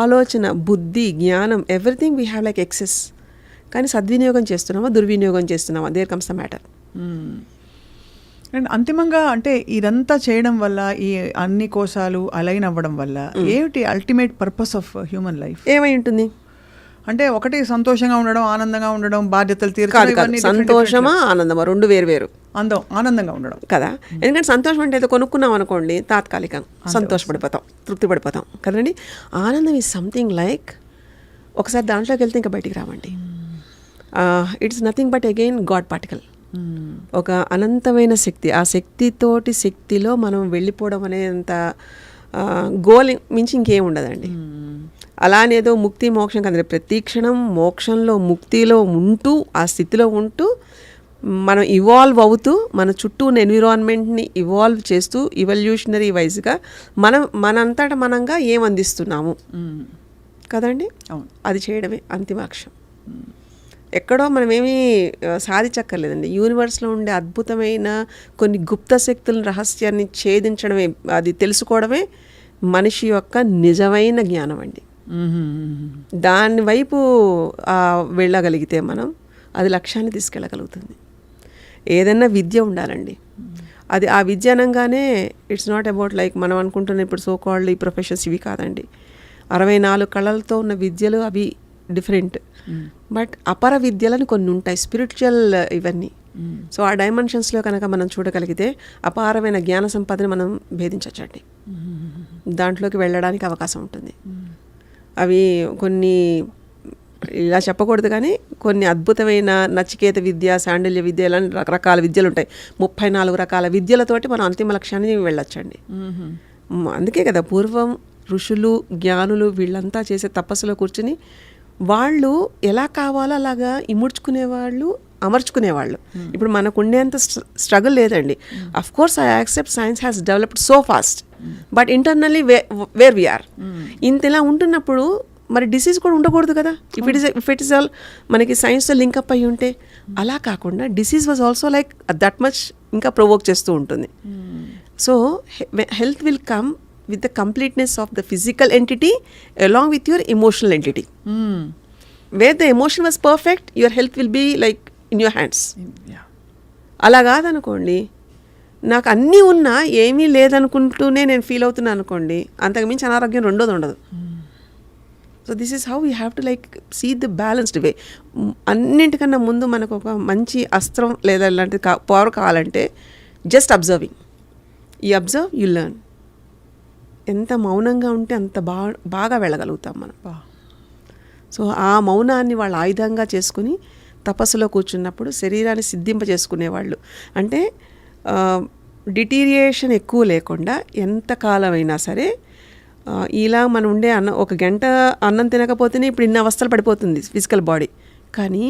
ఆలోచన, బుద్ధి, జ్ఞానం, everything we have like excess. కానీ సద్వినియోగం చేస్తున్నామా, దుర్వినియోగం చేస్తున్నామా, there comes the matter. And అంతిమంగా అంటే ఇదంతా చేయడం వల్ల, ఈ అన్ని కోశాలు అలైన్ అవ్వడం వల్ల ఏమిటి ultimate purpose of human life? ఏమై ఉంటుంది అంటే ఒకటి సంతోషంగా ఉండడం, ఆనందంగా ఉండడం, బాధ్యతలు తీర్చడం. సంతోషమా ఆనందమా రెండు వేరు. ఆనందంగా ఉండడం కదా. ఎందుకంటే సంతోషం అంటే ఏదో కొనుక్కున్నాం అనుకోండి, తాత్కాలికంగా సంతోషపడిపోతాం, తృప్తి పడిపోతాం కదండి. ఆనందం ఈజ్ సంథింగ్ లైక్ ఒకసారి దాంట్లోకి వెళ్తే ఇంకా బయటికి రావండి. It's nothing but again God particle. ఒక అనంతమైన శక్తి, ఆ శక్తిలో మనం వెళ్ళిపోవడం అనేంత గోల్ మించి ఇంకేం ఉండదండి. అలానేదో ముక్తి మోక్షం కదండి, ప్రతి క్షణం మోక్షంలో ముక్తిలో ఉంటూ ఆ స్థితిలో ఉంటూ మనం ఇవాల్వ్ అవుతూ మన చుట్టూ ఉన్న ఎన్విరాన్మెంట్ని ఇవాల్వ్ చేస్తూ ఇవల్యూషనరీ వైజ్గా మనంతటా మనంగా ఏం అందిస్తున్నాము కదండి, అది చేయడమే అంతిమాక్షం. ఎక్కడో మనమేమీ సాధించక్కర్లేదండి. యూనివర్స్లో ఉండే అద్భుతమైన కొన్ని గుప్త శక్తుల రహస్యాన్ని ఛేదించడమే, అది తెలుసుకోవడమే మనిషి యొక్క నిజమైన జ్ఞానం అండి. దాని వైపు వెళ్ళగలిగితే మనం అది లక్ష్యాన్ని తీసుకెళ్ళగలుగుతుంది. ఏదైనా విద్య ఉండాలండి. అది ఆ విద్య అనగానే ఇట్స్ నాట్ అబౌట్ లైక్ మనం అనుకుంటున్న ఇప్పుడు సో కాల్డ్ ఈ ప్రొఫెషన్స్ ఇవి కాదండి. 64 కళలతో ఉన్న విద్యలు అవి డిఫరెంట్. బట్ అపర విద్యలని కొన్ని ఉంటాయి, స్పిరిచువల్ ఇవన్నీ. సో ఆ డైమెన్షన్స్లో కనుక మనం చూడగలిగితే అపారమైన జ్ఞాన సంపదని మనం భేదించవచ్చండి. దాంట్లోకి వెళ్ళడానికి అవకాశం ఉంటుంది. అవి కొన్ని ఇలా చెప్పకూడదు కానీ కొన్ని అద్భుతమైన నచికేత విద్య, శాండిల్య విద్య, ఇలా రకరకాల విద్యలు ఉంటాయి. 34 రకాల విద్యలతోటి మనం అంతిమ లక్ష్యాన్ని వెళ్ళొచ్చండి. అందుకే కదా పూర్వం ఋషులు, జ్ఞానులు వీళ్ళంతా చేసే తపస్సులో కూర్చుని వాళ్ళు ఎలా కావాలో అలాగా ఇముడ్చుకునేవాళ్ళు, అమర్చుకునేవాళ్ళు. ఇప్పుడు మనకు ఉండేంత స్ట్రగుల్ లేదండి. Of course I accept science has developed so fast, but internally where we are. ఇంత ఇలా ఉంటున్నప్పుడు మరి డిసీజ్ కూడా ఉండకూడదు కదా. ఇఫ్ ఇట్ ఇస్ ఆల్ మనకి సైన్స్తో లింకప్ అయ్యి ఉంటే, అలా కాకుండా disease was also like that much ఇంకా ప్రొవోక్ చేస్తూ ఉంటుంది. So health will come with the completeness of the physical entity along with your emotional entity. Where the emotion was perfect, your health will be like in your hands. అలా కాదనుకోండి, నాకు అన్నీ ఉన్నా ఏమీ లేదనుకుంటూనే నేను feel అవుతున్నాను అనుకోండి, అంతకుమించి అనారోగ్యం రెండోది ఉండదు. So this is how we have to like see the balanced way. అన్నింటికన్నా ముందు మనకు ఒక మంచి అస్త్రం లేదా ఇలాంటి పవర్ కావాలంటే జస్ట్ అబ్జర్వింగ్. ఈ అబ్జర్వ్ యు లెర్న్. ఎంత మౌనంగా ఉంటే అంత బాగా వెళ్ళగలుగుతాం మనం. సో ఆ మౌనాన్ని వాళ్ళు ఆయుధంగా చేసుకుని తపస్సులో కూర్చున్నప్పుడు శరీరాన్ని సిద్ధింపజేసుకునేవాళ్ళు. అంటే డిటీరియేషన్ ఎక్కువ లేకుండా ఎంతకాలమైనా సరే, ఇలా మనం ఉండే ఒక గంట అన్నం తినకపోతేనే ఇప్పుడు ఇన్ని అవస్థలు పడిపోతుంది ఫిజికల్ బాడీ. కానీ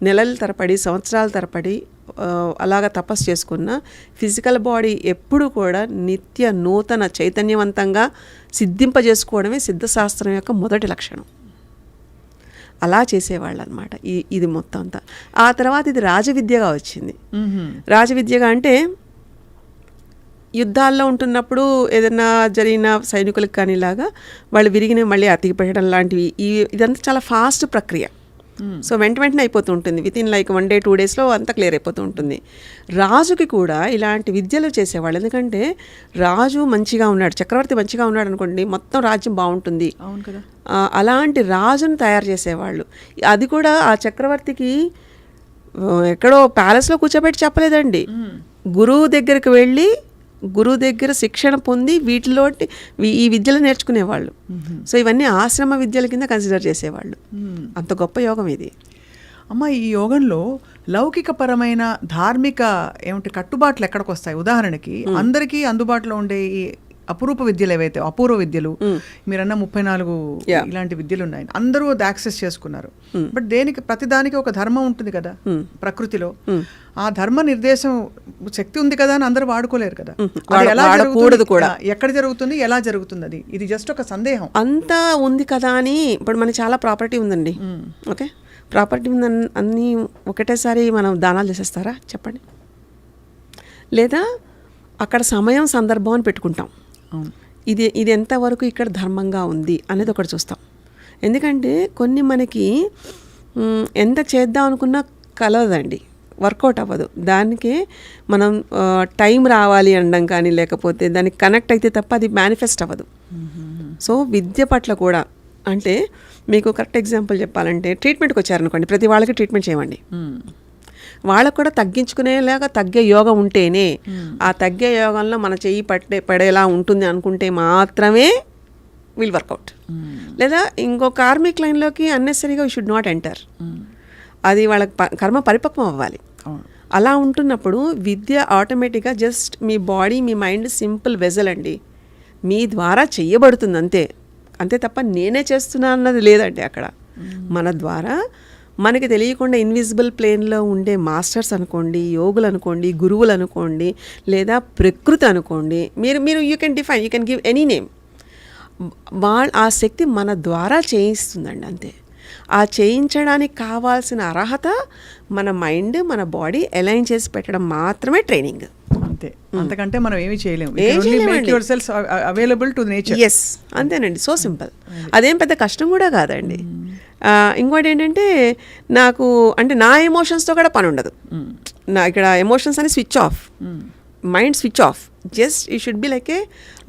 నెలల తరబడి, సంవత్సరాల తరబడి అలాగ తపస్సు చేసుకున్న ఫిజికల్ బాడీ ఎప్పుడు కూడా నిత్య నూతన చైతన్యవంతంగా సిద్ధింపజేసుకోవడమే సిద్ధశాస్త్రం యొక్క మొదటి లక్షణం. అలా చేసేవాళ్ళు అనమాట ఇది మొత్తం అంతా. ఆ తర్వాత ఇది రాజవిద్యగా వచ్చింది. రాజవిద్యగా అంటే యుద్ధాల్లో ఉంటున్నప్పుడు ఏదైనా జరిగిన సైనికులకు కానీ ఇలాగా వాళ్ళు విరిగిన మళ్ళీ అతికి పెట్టడం లాంటివి, ఇదంతా చాలా ఫాస్ట్ ప్రక్రియ. సో వెంటనే అయిపోతూ ఉంటుంది, విత్ ఇన్ లైక్ 1 day 2 daysలో అంతా క్లియర్ అయిపోతూ ఉంటుంది. రాజుకి కూడా ఇలాంటి విద్యలు చేసేవాళ్ళు, ఎందుకంటే రాజు మంచిగా ఉన్నాడు, చక్రవర్తి మంచిగా ఉన్నాడు అనుకోండి, మొత్తం రాజ్యం బాగుంటుంది. అవును కదా. అలాంటి రాజును తయారు చేసేవాళ్ళు. అది కూడా ఆ చక్రవర్తికి ఎక్కడో ప్యాలెస్లో కూర్చోబెట్టి చెప్పలేదండి, గురువు దగ్గరికి వెళ్ళి గురువు దగ్గర శిక్షణ పొంది వీటిలో ఈ విద్యలు నేర్చుకునేవాళ్ళు. సో ఇవన్నీ ఆశ్రమ విద్యల కింద కన్సిడర్ చేసేవాళ్ళు. అంత గొప్ప యోగం ఇది. అమ్మ, ఈ యోగంలో లౌకికపరమైన ధార్మిక ఏమిటి కట్టుబాట్లు ఎక్కడికి వస్తాయి? ఉదాహరణకి అందరికీ అందుబాటులో ఉండే ఈ అపురూప విద్యలు ఏవైతే అపూర్వ విద్యలు, మీరన్న 34 ఇలాంటి విద్యలు ఉన్నాయి, అందరూ అది యాక్సెస్ చేసుకున్నారు. బట్ ప్రతిదానికి ఒక ధర్మం ఉంటుంది కదా ప్రకృతిలో. ఆ ధర్మ నిర్దేశం శక్తి ఉంది కదా అని అందరూ వాడుకోలేరు కదా. అది ఎలా జరుగుతుంది, ఎక్కడ జరుగుతుంది, ఎలా జరుగుతుంది? ఇది జస్ట్ ఒక సందేహం. అంతా ఉంది కదా అని. ఇప్పుడు మనకి చాలా ప్రాపర్టీ ఉందండి, ఓకే, ప్రాపర్టీ ఉందని అన్నీ ఒకటేసారి మనం దానాలు చేసేస్తారా చెప్పండి? లేదా అక్కడ సమయం సందర్భం అని పెట్టుకుంటాం. ఇది ఎంతవరకు ఇక్కడ ధర్మంగా ఉంది అనేది ఒకటి చూస్తాం. ఎందుకంటే కొన్ని మనకి ఎంత చేద్దాం అనుకున్నా కలవదండి, వర్కౌట్ అవ్వదు. దానికి మనం టైం రావాలి అనడం కానీ, లేకపోతే దానికి కనెక్ట్ అయితే తప్ప అది మేనిఫెస్ట్ అవ్వదు. సో విద్య పట్ల కూడా, అంటే మీకు కరెక్ట్ ఎగ్జాంపుల్ చెప్పాలంటే, ట్రీట్మెంట్కి వచ్చారనుకోండి, ప్రతి వాళ్ళకి ట్రీట్మెంట్ చేయమండి. వాళ్ళకు కూడా తగ్గించుకునేలాగా తగ్గే యోగం ఉంటేనే, ఆ తగ్గే యోగంలో మన చెయ్యి పడేలా ఉంటుంది అనుకుంటే మాత్రమే విల్ వర్కౌట్. లేదా ఇంకో కార్మిక్ లైన్లోకి అన్నెసరీగా వీ షుడ్ నాట్ ఎంటర్. అది వాళ్ళకి కర్మ పరిపక్వం అవ్వాలి. అలా ఉంటున్నప్పుడు విద్య ఆటోమేటిక్గా జస్ట్ మీ బాడీ మీ మైండ్ సింపుల్ వెజల్ అండి, మీ ద్వారా చెయ్యబడుతుంది అంతే. అంతే తప్ప నేనే చేస్తున్నా అన్నది లేదండి అక్కడ. మన ద్వారా మనకి తెలియకుండా ఇన్విజిబుల్ ప్లేన్లో ఉండే మాస్టర్స్ అనుకోండి, యోగులు అనుకోండి, గురువులు అనుకోండి, లేదా ప్రకృతి అనుకోండి, మీరు you can define, you can give any name. ఆ శక్తి మన ద్వారా చేయిస్తుందండి అంతే. ఆ చేయించడానికి కావాల్సిన అర్హత మన మైండ్, మన బాడీ అలైన్ చేసి పెట్టడం మాత్రమే ట్రైనింగ్. అంతే, అంతకంటే మనం ఏమీ చేయలేము. Available to nature. ఎస్, అంతేనండి, సో సింపుల్. అదేం పెద్ద కష్టం కూడా కాదండి. ఇంకోటి ఏంటంటే, నా ఎమోషన్స్తో కూడా పని ఉండదు. నా ఇక్కడ ఎమోషన్స్ అని switch off, mind switch off. Just you should be like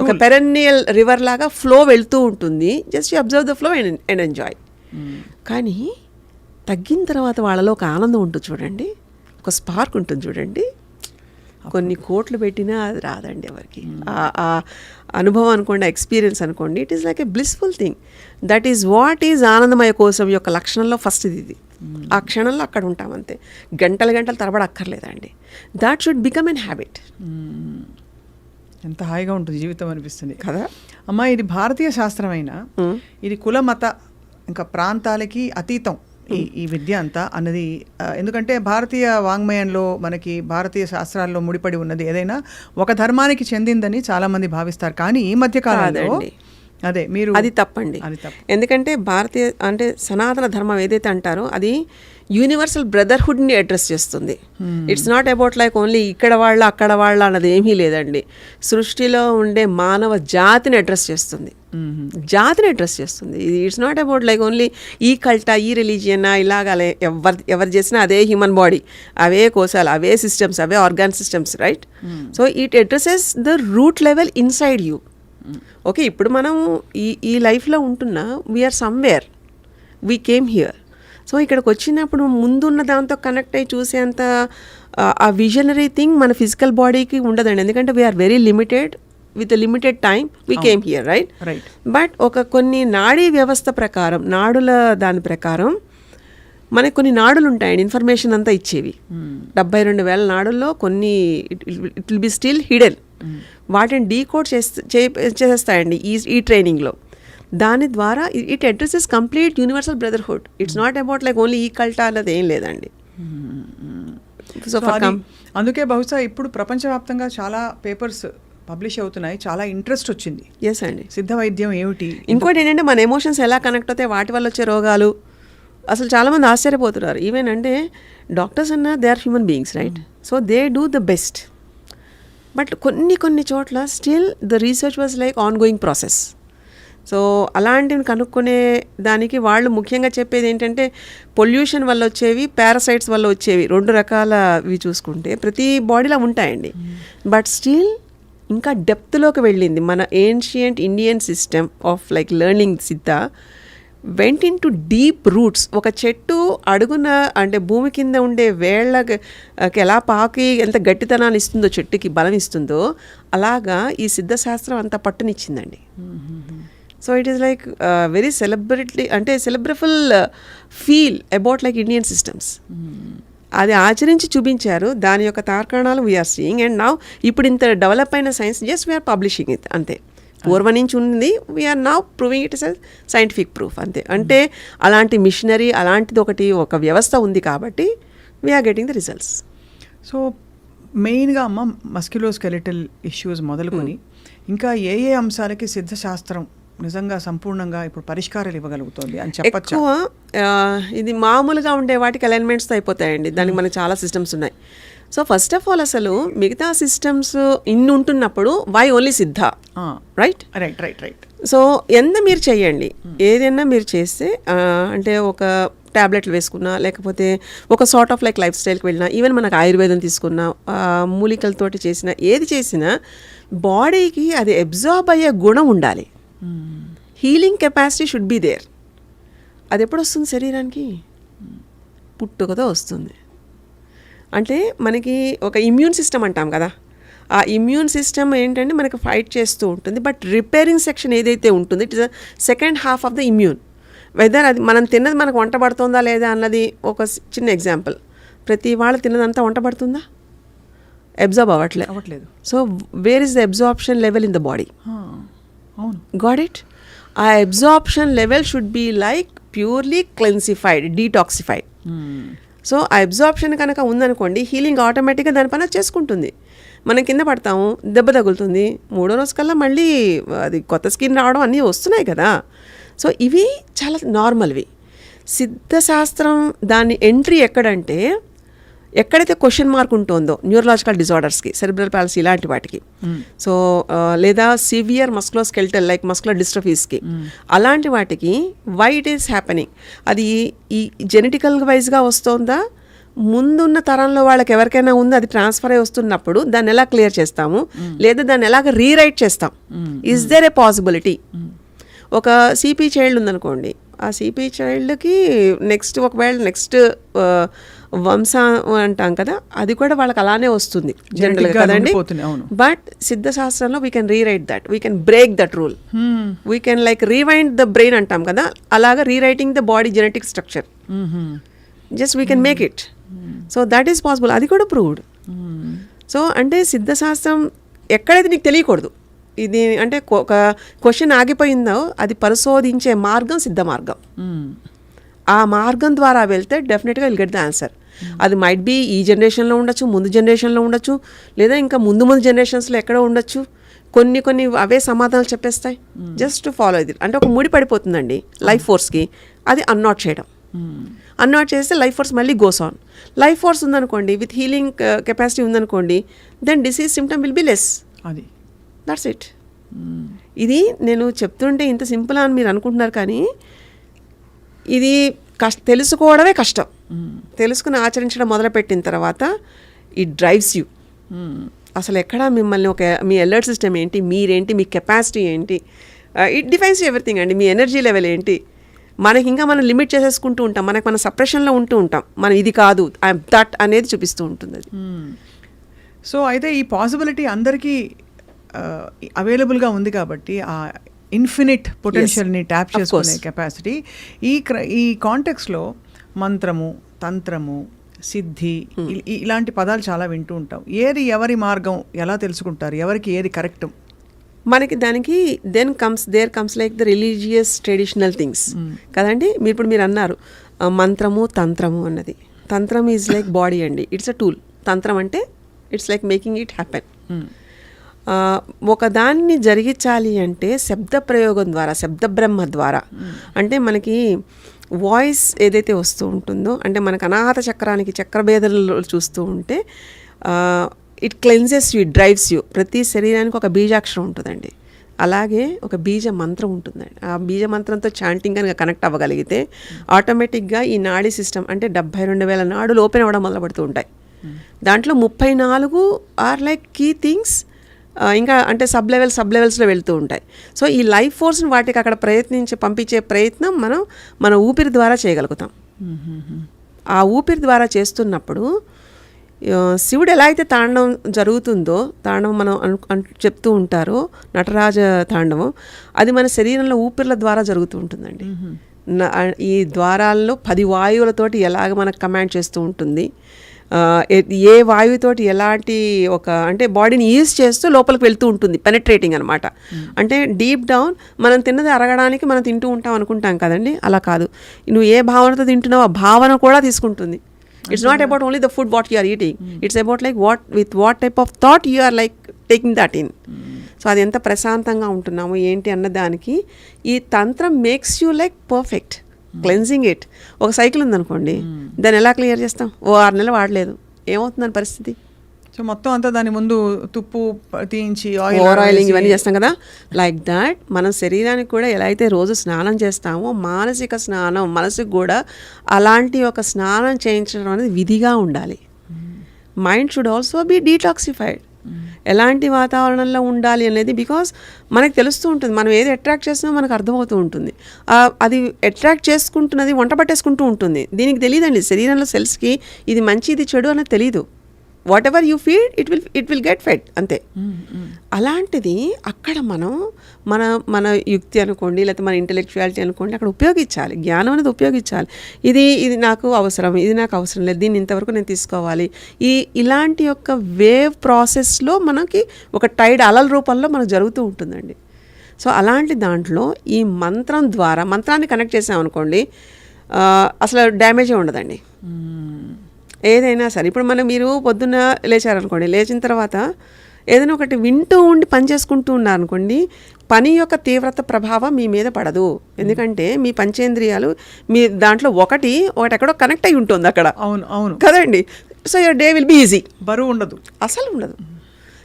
ఒక పెరన్నియల్ రివర్ లాగా ఫ్లో వెళ్తూ ఉంటుంది. Just you observe the flow and enjoy. కానీ తగ్గిన తర్వాత వాళ్ళలో ఒక ఆనందం ఉంటుంది చూడండి, ఒక స్పార్క్ ఉంటుంది చూడండి. కొన్ని కోట్లు పెట్టినా అది రాదండి ఎవరికి. ఆ అనుభవం అనుకోండి, ఎక్స్పీరియన్స్ అనుకోండి, it is like a blissful thing. That is what is ఆనందమయ కోసం యొక్క లక్షణంలో ఫస్ట్ ఇది. ఆ క్షణంలో అక్కడ ఉంటామంతే, గంటల తరబడి అక్కర్లేదండి. That should become an habit. ఎంత హాయిగా ఉంటుంది జీవితం అనిపిస్తుంది కదా అమ్మా. ఇది భారతీయ శాస్త్రమైన, ఇది కుల మత ఇంకా ప్రాంతాలకి అతీతం ఈ విద్య అంతా అన్నది. ఎందుకంటే భారతీయ వాంగ్మయంలో మనకి భారతీయ శాస్త్రాల్లో ముడిపడి ఉన్నది ఏదైనా ఒక ధర్మానికి చెందిందని చాలా మంది భావిస్తారు. కానీ ఈ మధ్య కాలంలో అది తప్పండి. ఎందుకంటే భారతీయ అంటే సనాతన ధర్మం ఏదైతే అంటారో అది యూనివర్సల్ బ్రదర్హుడ్ని అడ్రస్ చేస్తుంది. It's not about like only ఇక్కడ వాళ్ళ అక్కడ వాళ్ళ అన్నది ఏమీ లేదండి. సృష్టిలో ఉండే మానవ జాతిని అడ్రస్ చేస్తుంది. It's not about like only ఈ కల్టా, ఈ రిలీజియన్, ఇలాగ ఎవరు చేసినా అదే హ్యూమన్ బాడీ, అవే కోశాలు, అవే సిస్టమ్స్, అవే organ systems, right? So it addresses the root level inside you. Okay, ఇప్పుడు మనం ఈ లైఫ్లో ఉంటున్నా, we are somewhere, we came here. So ఇక్కడికి వచ్చినప్పుడు ముందున్న దాంతో కనెక్ట్ అయ్యి చూసేంత ఆ విజనరీ థింగ్ మన ఫిజికల్ బాడీకి ఉండదండి. ఎందుకంటే we are very limited with limited time we came here, right? But కొన్ని నాడీ వ్యవస్థ ప్రకారం, నాడుల దాని ప్రకారం మనకి కొన్ని నాడులు ఉంటాయండి ఇన్ఫర్మేషన్ అంతా ఇచ్చేవి. 72,000 నాడుల్లో కొన్ని it will B still hidden. వాటిని డీకోడ్ చేసేస్తాయండి ఈ ట్రైనింగ్లో. దాని ద్వారా it addresses complete universal brotherhood. It's not about like only ఈ కల్టా అన్నది ఏం లేదండి. సో అందుకే బహుశా ఇప్పుడు ప్రపంచవ్యాప్తంగా చాలా పేపర్స్ పబ్లిష్ అవుతున్నాయి, చాలా ఇంట్రెస్ట్ వచ్చింది. ఎస్ అండి, సిద్ధ వైద్యం ఏమిటి. ఇంకోటి ఏంటంటే మన ఎమోషన్స్ ఎలా కనెక్ట్ అవుతాయి, వాటి వల్ల వచ్చే రోగాలు. అసలు చాలామంది ఆశ్చర్యపోతున్నారు. ఈవెన్ అంటే డాక్టర్స్ అన్నా they are human beings, right? So they do the best. But కొన్ని చోట్ల still the research was like ongoing process. So అలాంటివి కనుక్కునే దానికి వాళ్ళు ముఖ్యంగా చెప్పేది ఏంటంటే పొల్యూషన్ వల్ల వచ్చేవి, పారాసైట్స్ వల్ల వచ్చేవి 2 రకాలవి చూసుకుంటే ప్రతి బాడీలో ఉంటాయండి. బట్ స్టిల్ ఇంకా డెప్త్లోకి వెళ్ళింది మన ancient Indian system of like learning సిద్ధ went in to deep roots. ఒక చెట్టు అడుగున అంటే భూమి కింద ఉండే వేళ్ళకి ఎలా పాకి ఎంత గట్టితనాన్ని ఇస్తుందో, చెట్టుకి బలం ఇస్తుందో, అలాగా ఈ సిద్ధశాస్త్రం అంత పట్టునిచ్చిందండి. So it is like very celebrateful feel about like Indian systems. అది ఆచరించి చూపించారు. దాని యొక్క తార్కాణాలు వీఆర్ సీయింగ్. అండ్ నౌ ఇప్పుడు ఇంత డెవలప్ అయిన science just we are publishing it అంతే. పూర్వం నుంచి ఉంది, we are now proving it is scientific proof అంతే. అంటే అలాంటి మిషనరీ అలాంటిది ఒక వ్యవస్థ ఉంది కాబట్టి we are getting the results. So మెయిన్గా అమ్మ మస్క్యులోస్కెలిటల్ ఇష్యూస్ మొదలుకొని ఇంకా ఏ అంశాలకి సిద్ధశాస్త్రం నిజంగా సంపూర్ణంగా ఇప్పుడు పరిష్కారాలు ఇవ్వగలుగుతుంది అని చెప్పచ్చు? ఎక్కువ ఇది మామూలుగా ఉండే వాటికి అలైన్మెంట్స్తో అయిపోతాయండి. దానికి మనకి చాలా సిస్టమ్స్ ఉన్నాయి. సో ఫస్ట్ ఆఫ్ ఆల్ అసలు మిగతా సిస్టమ్స్ ఇన్ని ఉంటున్నప్పుడు వై ఓన్లీ సిద్ధ, right? Right right right. So ఎంత మీరు చెయ్యండి, ఏదైనా మీరు చేస్తే అంటే ఒక ట్యాబ్లెట్లు వేసుకున్నా, లేకపోతే ఒక సార్ట్ ఆఫ్ లైక్ లైఫ్ స్టైల్కి వెళ్ళినా, ఈవెన్ మనకు ఆయుర్వేదం తీసుకున్నా, మూలికలతోటి చేసినా, ఏది చేసినా బాడీకి అది అబ్జార్బ్ అయ్యే గుణం ఉండాలి. Healing capacity should be there. అది ఎప్పుడు వస్తుంది శరీరానికి? పుట్టుకతో వస్తుంది. అంటే మనకి ఒక ఇమ్యూన్ సిస్టమ్ అంటాం కదా, ఆ ఇమ్యూన్ సిస్టమ్ ఏంటంటే మనకి ఫైట్ చేస్తూ ఉంటుంది. బట్ రిపేరింగ్ సెక్షన్ ఏదైతే ఉంటుందో it is the second half of the immune. Whether అది మనం తిన్నది మనకు వంట పడుతుందా లేదా అన్నది ఒక చిన్న ఎగ్జాంపుల్. ప్రతి వాళ్ళు తిన్నదంతా వంట పడుతుందా? అబ్జార్బ్ అవ్వట్లేదు. So where is the absorption level in the body? Got it? ఆ absorption level should be like purely cleansified, detoxified. So ఆ అబ్జార్ప్షన్ కనుక ఉందనుకోండి, హీలింగ్ ఆటోమేటిక్గా దాని పని చేసుకుంటుంది. మనం కింద పడతాము, దెబ్బ తగులుతుంది, 3వ రోజు కల్లా మళ్ళీ అది కొత్త స్కిన్ రావడం అన్నీ వస్తున్నాయి కదా. సో ఇవి చాలా నార్మల్వి. సిద్ధశాస్త్రం దాని ఎంట్రీ ఎక్కడంటే ఎక్కడైతే క్వశ్చన్ మార్క్ ఉంటుందో న్యూరలాజికల్ డిజార్డర్స్కి, సెరిబ్రల్ పాలసీ ఇలాంటి వాటికి, సో లేదా సివియర్ మస్కులోస్కెలిటల్ లైక్ మస్కులర్ డిస్ట్రఫీస్కి, అలాంటి వాటికి వై ఇట్ ఈస్ హ్యాపెనింగ్, అది ఈ జెనెటికల్ వైజ్గా వస్తుందా, ముందున్న తరంలో వాళ్ళకి ఎవరికైనా ఉంది, అది ట్రాన్స్ఫర్ అయి వస్తున్నప్పుడు దాన్ని ఎలా క్లియర్ చేస్తాము, లేదా దాన్ని ఎలాగ రీరైట్ చేస్తాం? Is there a possibility? ఒక సిపి చైల్డ్ ఉందనుకోండి, ఆ సిపి చైల్డ్కి ఒకవేళ నెక్స్ట్ వంశం అంటాం కదా, అది కూడా వాళ్ళకి అలానే వస్తుంది జనరల్గా కదండి. బట్ సిద్ధశాస్త్రంలో we can rewrite that, we can break that rule, we can like rewind the brain అంటాం కదా, అలాగా rewriting the body genetic structure, just we can make it. So that is possible, అది కూడా ప్రూవ్డ్. సో అంటే సిద్ధశాస్త్రం ఎక్కడైతే నీకు తెలియకూడదు, ఇది అంటే ఒక క్వశ్చన్ ఆగిపోయిందో అది పరిశోధించే మార్గం సిద్ధ మార్గం. ఆ మార్గం ద్వారా వెళ్తే డెఫినెట్గా విల్ గెట్ ద ఆన్సర్. అది మైట్ బీ ఈ జనరేషన్లో ఉండొచ్చు, ముందు జనరేషన్లో ఉండొచ్చు, లేదా ఇంకా ముందు జనరేషన్స్లో ఎక్కడో ఉండొచ్చు. కొన్ని అవే సమాధానాలు చెప్పేస్తాయి. జస్ట్ ఫాలో ఇది. అంటే ఒక ముడి పడిపోతుందండి లైఫ్ ఫోర్స్కి, అది అన్నాట్ చేయడం. అన్నాట్ చేస్తే లైఫ్ ఫోర్స్ మళ్ళీ గోస్ ఆన్. లైఫ్ ఫోర్స్ ఉందనుకోండి, విత్ హీలింగ్ కెపాసిటీ ఉందనుకోండి, then disease symptom will be less. అది దట్స్ ఇట్. ఇది నేను చెప్తుంటే ఇంత సింపుల్ అని మీరు అనుకుంటున్నారు, కానీ ఇది తెలుసుకోవడమే కష్టం. తెలుసుకుని ఆచరించడం మొదలుపెట్టిన తర్వాత ఇట్ డ్రైవ్స్ యూ. అసలు ఎక్కడ మిమ్మల్ని మీ అలర్ట్ సిస్టమ్ ఏంటి, మీరేంటి, మీ కెపాసిటీ ఏంటి, ఇట్ డిఫైన్స్ ఎవ్రీథింగ్ అండి. మీ ఎనర్జీ లెవెల్ ఏంటి, మనకి ఇంకా మనం లిమిట్ చేసేసుకుంటూ ఉంటాం, మన సప్రెషన్లో ఉంటూ ఉంటాం, మనం ఇది కాదు ఐఎమ్ దట్ అనేది చూపిస్తూ ఉంటుంది అది. సో అయితే ఈ పాసిబిలిటీ అందరికీ అవైలబుల్గా ఉంది కాబట్టి ఆ ఇన్ఫినిట్ పొటెన్షియల్ని ట్యాప్ చేసుకునే కెపాసిటీ ఈ కాంటెక్స్లో మంత్రము, తంత్రము, సిద్ధి ఇలాంటి పదాలు చాలా వింటూ ఉంటాం. ఏది ఎవరి మార్గం ఎలా తెలుసుకుంటారు, ఎవరికి ఏది కరెక్ట్? మనకి దానికి there comes like the religious traditional things కదండి. మీరు అన్నారు మంత్రము, తంత్రము అన్నది. తంత్రం ఈజ్ లైక్ బాడీ అండి, ఇట్స్ అ టూల్. తంత్రం అంటే it's like making it happen. ఒక దాన్ని జరిగించాలి అంటే శబ్ద ప్రయోగం ద్వారా, శబ్ద బ్రహ్మ ద్వారా, అంటే మనకి వాయిస్ ఏదైతే వస్తూ ఉంటుందో, అంటే మనకు అనాహత చక్రానికి చక్రభేదాలు చూస్తూ ఉంటే it cleanses you, it drives you. ప్రతి శరీరానికి ఒక బీజాక్షరం ఉంటుందండి. అలాగే ఒక బీజ మంత్రం ఉంటుందండి. ఆ బీజ మంత్రంతో చాంటింగ్ కనుక కనెక్ట్ అవ్వగలిగితే ఆటోమేటిక్గా ఈ నాడీ సిస్టమ్ అంటే 72,000 నాడులు ఓపెన్ అవ్వడం మొదలుపడుతూ ఉంటాయి. దాంట్లో 34 ఆర్ లైక్ కీ థింగ్స్, ఇంకా అంటే సబ్ లెవెల్స్లో వెళ్తూ ఉంటాయి. సో ఈ లైఫ్ ఫోర్స్ని వాటికి అక్కడ పంపించే ప్రయత్నం మన ఊపిరి ద్వారా చేయగలుగుతాం. ఆ ఊపిరి ద్వారా చేస్తున్నప్పుడు శివుడు ఎలా అయితే తాండవం జరుగుతుందో, తాండవం మనం చెప్తూ ఉంటారో నటరాజ తాండవం, అది మన శరీరంలో ఊపిర్ల ద్వారా జరుగుతూ ఉంటుందండి. ఈ ద్వారాల్లో 10 వాయువులతోటి ఎలాగ మనకు కమాండ్ చేస్తూ ఉంటుంది, ఏ వాయువుతోటి ఎలాంటి అంటే బాడీని ఈజ్ చేస్తూ లోపలికి వెళ్తూ ఉంటుంది, పెనట్రేటింగ్ అనమాట. అంటే డీప్ డౌన్ మనం తిన్నది అరగడానికి మనం తింటూ ఉంటాం అనుకుంటాం కదండి, అలా కాదు. నువ్వు ఏ భావనతో తింటున్నావు ఆ భావన కూడా తీసుకుంటుంది. It's not about only the food what you are eating. It's about like what type of thought you are like taking that in. So అది ఎంత ప్రశాంతంగా ఉంటున్నాము ఏంటి అన్న దానికి ఈ తంత్రం makes you like perfect cleansing it. ఒక సైకిల్ ఉందనుకోండి, దాన్ని ఎలా క్లియర్ చేస్తాం? 6 నెలలు వాడలేదు, ఏమవుతుందని పరిస్థితి? సో మొత్తం అంతా దాని ముందు తుప్పు తీయించి ఓవర్ ఆయిలింగ్ ఇవన్నీ చేస్తాం కదా. లైక్ దాట్ మనం శరీరానికి కూడా ఎలా అయితే రోజు స్నానం చేస్తామో మానసిక స్నానం మనసుకు కూడా అలాంటి ఒక స్నానం చేయించడం అనేది విధిగా ఉండాలి. Mind should also be detoxified. ఎలాంటి వాతావరణంలో ఉండాలి అనేది బికాస్ మనకు తెలుస్తూ ఉంటుంది. మనం ఏది అట్రాక్ట్ చేస్తున్నామో మనకు అర్థమవుతూ ఉంటుంది. అది అట్రాక్ట్ చేసుకుంటున్నది వంట పట్టేసుకుంటూ ఉంటుంది. దీనికి తెలియదండి, శరీరంలో సెల్స్కి ఇది మంచి ఇది చెడు అనేది తెలీదు. What ever you feed it will get fed, అంతే. అలాంటిది అక్కడ మనం మన యుక్తి అనుకోండి, లేకపోతే మన ఇంటెలెక్చువాలిటీ అనుకోండి, అక్కడ ఉపయోగించాలి. జ్ఞానం అనేది ఉపయోగించాలి. ఇది నాకు అవసరం, ఇది నాకు అవసరం లేదు, దీన్ని ఇంతవరకు నేను తీసుకోవాలి. ఇలాంటి యొక్క వేవ్ ప్రాసెస్లో మనకి ఒక టైడ్ అలల రూపంలో మనకు జరుగుతూ ఉంటుందండి. సో అలాంటి దాంట్లో ఈ మంత్రం ద్వారా మంత్రాన్ని కనెక్ట్ చేసామనుకోండి, అసలు డ్యామేజే ఉండదండి. ఏదైనా సరే ఇప్పుడు మీరు పొద్దున్న లేచారనుకోండి, లేచిన తర్వాత ఏదైనా ఒకటి వింటూ ఉండి పని చేసుకుంటూ ఉన్నారనుకోండి, పని యొక్క తీవ్రత ప్రభావం మీ మీద పడదు. ఎందుకంటే మీ పంచేంద్రియాలు మీ దాంట్లో ఒకటి ఎక్కడో కనెక్ట్ అయి ఉంటుంది అక్కడ. అవును కదండి. So your day will be easy. బరువు ఉండదు, అసలు ఉండదు.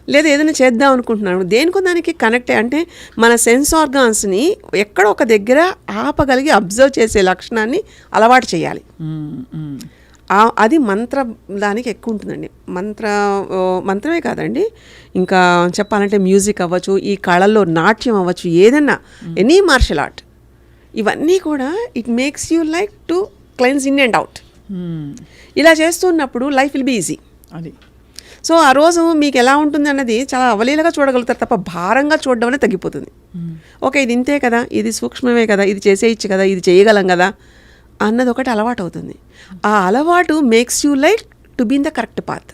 లేదా ఏదైనా చేద్దాం అనుకుంటున్నాను, దేనికో దానికి కనెక్ట్ అంటే మన సెన్స్ ఆర్గాన్స్ని ఎక్కడో ఒక దగ్గర ఆపగలిగి అబ్జర్వ్ చేసే లక్షణాన్ని అలవాటు చేయాలి. అది మంత్ర దానికి ఎక్కువ ఉంటుందండి. మంత్రమే కాదండి, ఇంకా చెప్పాలంటే మ్యూజిక్ అవ్వచ్చు, ఈ కళల్లో నాట్యం అవ్వచ్చు, ఏదన్నా ఎనీ మార్షల్ ఆర్ట్, ఇవన్నీ కూడా it makes you like to cleanse in and out. ఇలా చేస్తున్నప్పుడు లైఫ్ విల్ బీ ఈజీ. అది సో ఆ రోజు మీకు ఎలా ఉంటుంది అన్నది చాలా అవలీలగా చూడగలుగుతారు తప్ప భారంగా చూడడం అనేది తగ్గిపోతుంది. ఓకే, ఇది ఇంతే కదా, ఇది సూక్ష్మమే కదా, ఇది చేసేయచ్చు కదా, ఇది చేయగలం కదా అన్నది ఒకటి అలవాటు అవుతుంది. ఆ అలవాటు makes you like to be in the correct path.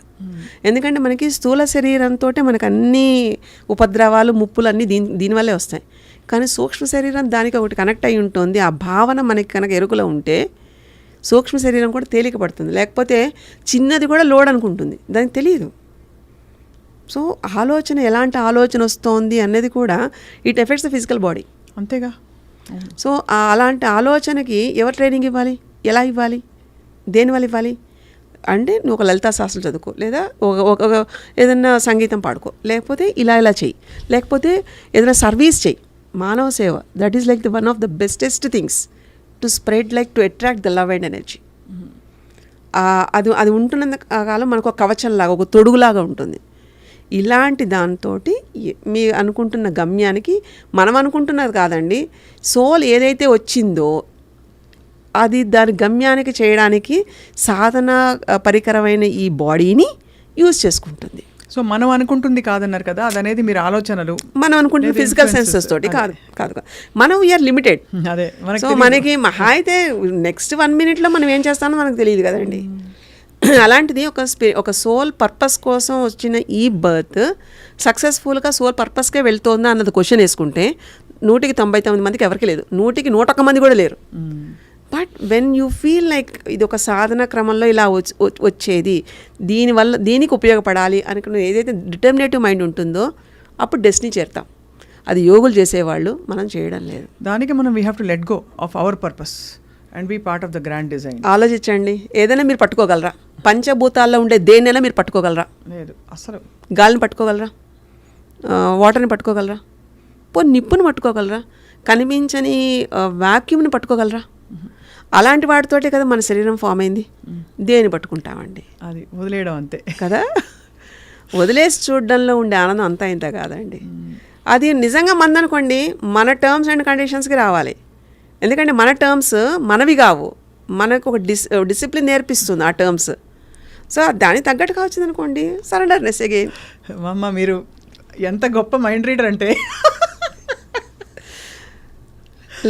ఎందుకంటే మనకి స్థూల శరీరంతో మనకు అన్ని ఉపద్రవాలు ముప్పులు అన్నీ దీనివల్లే వస్తాయి. కానీ సూక్ష్మ శరీరం దానికి ఒకటి కనెక్ట్ అయి ఉంటుంది. ఆ భావన మనకి కనుక ఎరుకలో ఉంటే సూక్ష్మ శరీరం కూడా తేలిక పడుతుంది. లేకపోతే చిన్నది కూడా లోడ్ అనుకుంటుంది, దానికి తెలియదు. సో ఆలోచన ఎలాంటి ఆలోచన వస్తోంది అనేది కూడా it effects the physical body. అంతేగా. సో అలాంటి ఆలోచనకి ఎవరు ట్రైనింగ్ ఇవ్వాలి, ఎలా ఇవ్వాలి, దేనివల్ల ఇవ్వాలి అంటే నువ్వు ఒక లలితా శాస్త్రం చదువుకో, లేదా ఒక ఏదైనా సంగీతం పాడుకో, లేకపోతే ఇలా చెయ్యి, లేకపోతే ఏదైనా సర్వీస్ చెయ్యి, మానవ సేవ. That is like the one of the bestest things to spread like to attract the love and energy. అది ఉంటున్న కాలం మనకు ఒక కవచంలాగా, ఒక తొడుగులాగా ఉంటుంది. ఇలాంటి దాంతో మీ అనుకుంటున్న గమ్యానికి, మనం అనుకుంటున్నది కాదండి, సోల్ ఏదైతే వచ్చిందో అది దాని గమ్యానికి చేయడానికి సాధన పరికరమైన ఈ బాడీని యూజ్ చేసుకుంటుంది. సో మనం అనుకుంటుంది కాదన్నారు కదా, అదనేది మీరు ఆలోచనలు, మనం అనుకుంటున్న ఫిజికల్ సెన్సెస్ తోటి కాదు మనం వీఆర్ లిమిటెడ్. అదే సో మనకి మహా అయితే నెక్స్ట్ 1 minute మనం ఏం చేస్తామో మనకు తెలియదు కదండి. అలాంటిది ఒక సోల్ పర్పస్ కోసం వచ్చిన ఈ బర్త్ సక్సెస్ఫుల్గా సోల్ పర్పస్కే వెళ్తోందా అన్నది క్వశ్చన్ వేసుకుంటే 199 మందికి ఎవరికి లేదు, 101 మంది కూడా లేరు. But when you feel like ఇది ఒక సాధన క్రమంలో ఇలా వచ్చేది, దీనికి ఉపయోగపడాలి అనుకున్న ఏదైతే డిటర్మినేటివ్ మైండ్ ఉంటుందో అప్పుడు డెస్టినీ చేరుతాం. అది యోగులు చేసేవాళ్ళు, మనం చేయడం లేదు. దానికి మనం we have to let go of our purpose and be part of the grand design. ఆలోచించండి, ఏదైనా మీరు పట్టుకోగలరా? పంచభూతాల్లో ఉండే దేన్నైనా మీరు పట్టుకోగలరా? లేదు అసలు. గాలిని పట్టుకోగలరా? వాటర్ని పట్టుకోగలరా? నిప్పుని పట్టుకోగలరా? కనిపించని వాక్యూమ్ని పట్టుకోగలరా? అలాంటి వాటితోటే కదా మన శరీరం ఫామ్ అయింది. దేని పట్టుకుంటామండి? అది వదిలేయడం అంతే కదా. వదిలేసి చూడడంలో ఉండే ఆనందం అంతా ఇంత కాదండి. అది నిజంగా మందనుకోండి, మన టర్మ్స్ అండ్ కండిషన్స్కి రావాలి. ఎందుకంటే మన టర్మ్స్ మనవి కావు, మనకు ఒక డిసిప్లిన్ నేర్పిస్తుంది ఆ టర్మ్స్. సో దానికి తగ్గట్టుగా వచ్చింది అనుకోండి, సరెండర్నెస్ అగైన్. అమ్మ మీరు ఎంత గొప్ప మైండ్ రీడర్ అంటే.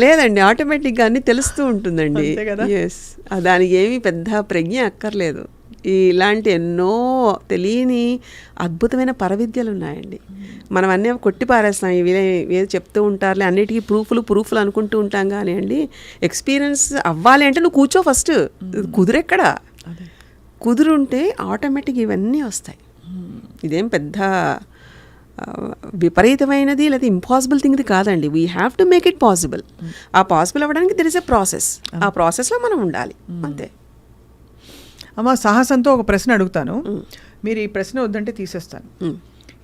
లేదండి, ఆటోమేటిక్గా అన్నీ తెలుస్తూ ఉంటుందండి. అంతే కదా? ఎస్, దానికి ఏమీ పెద్ద ప్రజ్ఞ అక్కర్లేదు. ఇలాంటి ఎన్నో తెలియని అద్భుతమైన పరవిద్యలు ఉన్నాయండి. మనం అన్నీ కొట్టి పారేస్తాం, ఇవి ఏదో చెప్తూ ఉంటారులే, అన్నిటికీ ప్రూఫ్లు అనుకుంటూ ఉంటాం. కానీ అండి, ఎక్స్పీరియన్స్ అవ్వాలి అంటే నువ్వు కూర్చో ఫస్ట్. కుదురెక్కడా? కుదురుంటే ఆటోమేటిక్ ఇవన్నీ వస్తాయి. ఇదేం పెద్ద విపరీతమైనది లేదా ఇంపాసిబుల్ థింగ్ది కాదండి. We have to make it possible. ఆ పాసిబుల్ అవ్వడానికి దెర్ ఇస్ ఎ ప్రాసెస్. ఆ ప్రాసెస్లో మనం ఉండాలి, అంతే. అమ్మ, సాహసంతో ఒక ప్రశ్న అడుగుతాను, మీరు ఈ ప్రశ్న వద్దంటే తీసేస్తాను.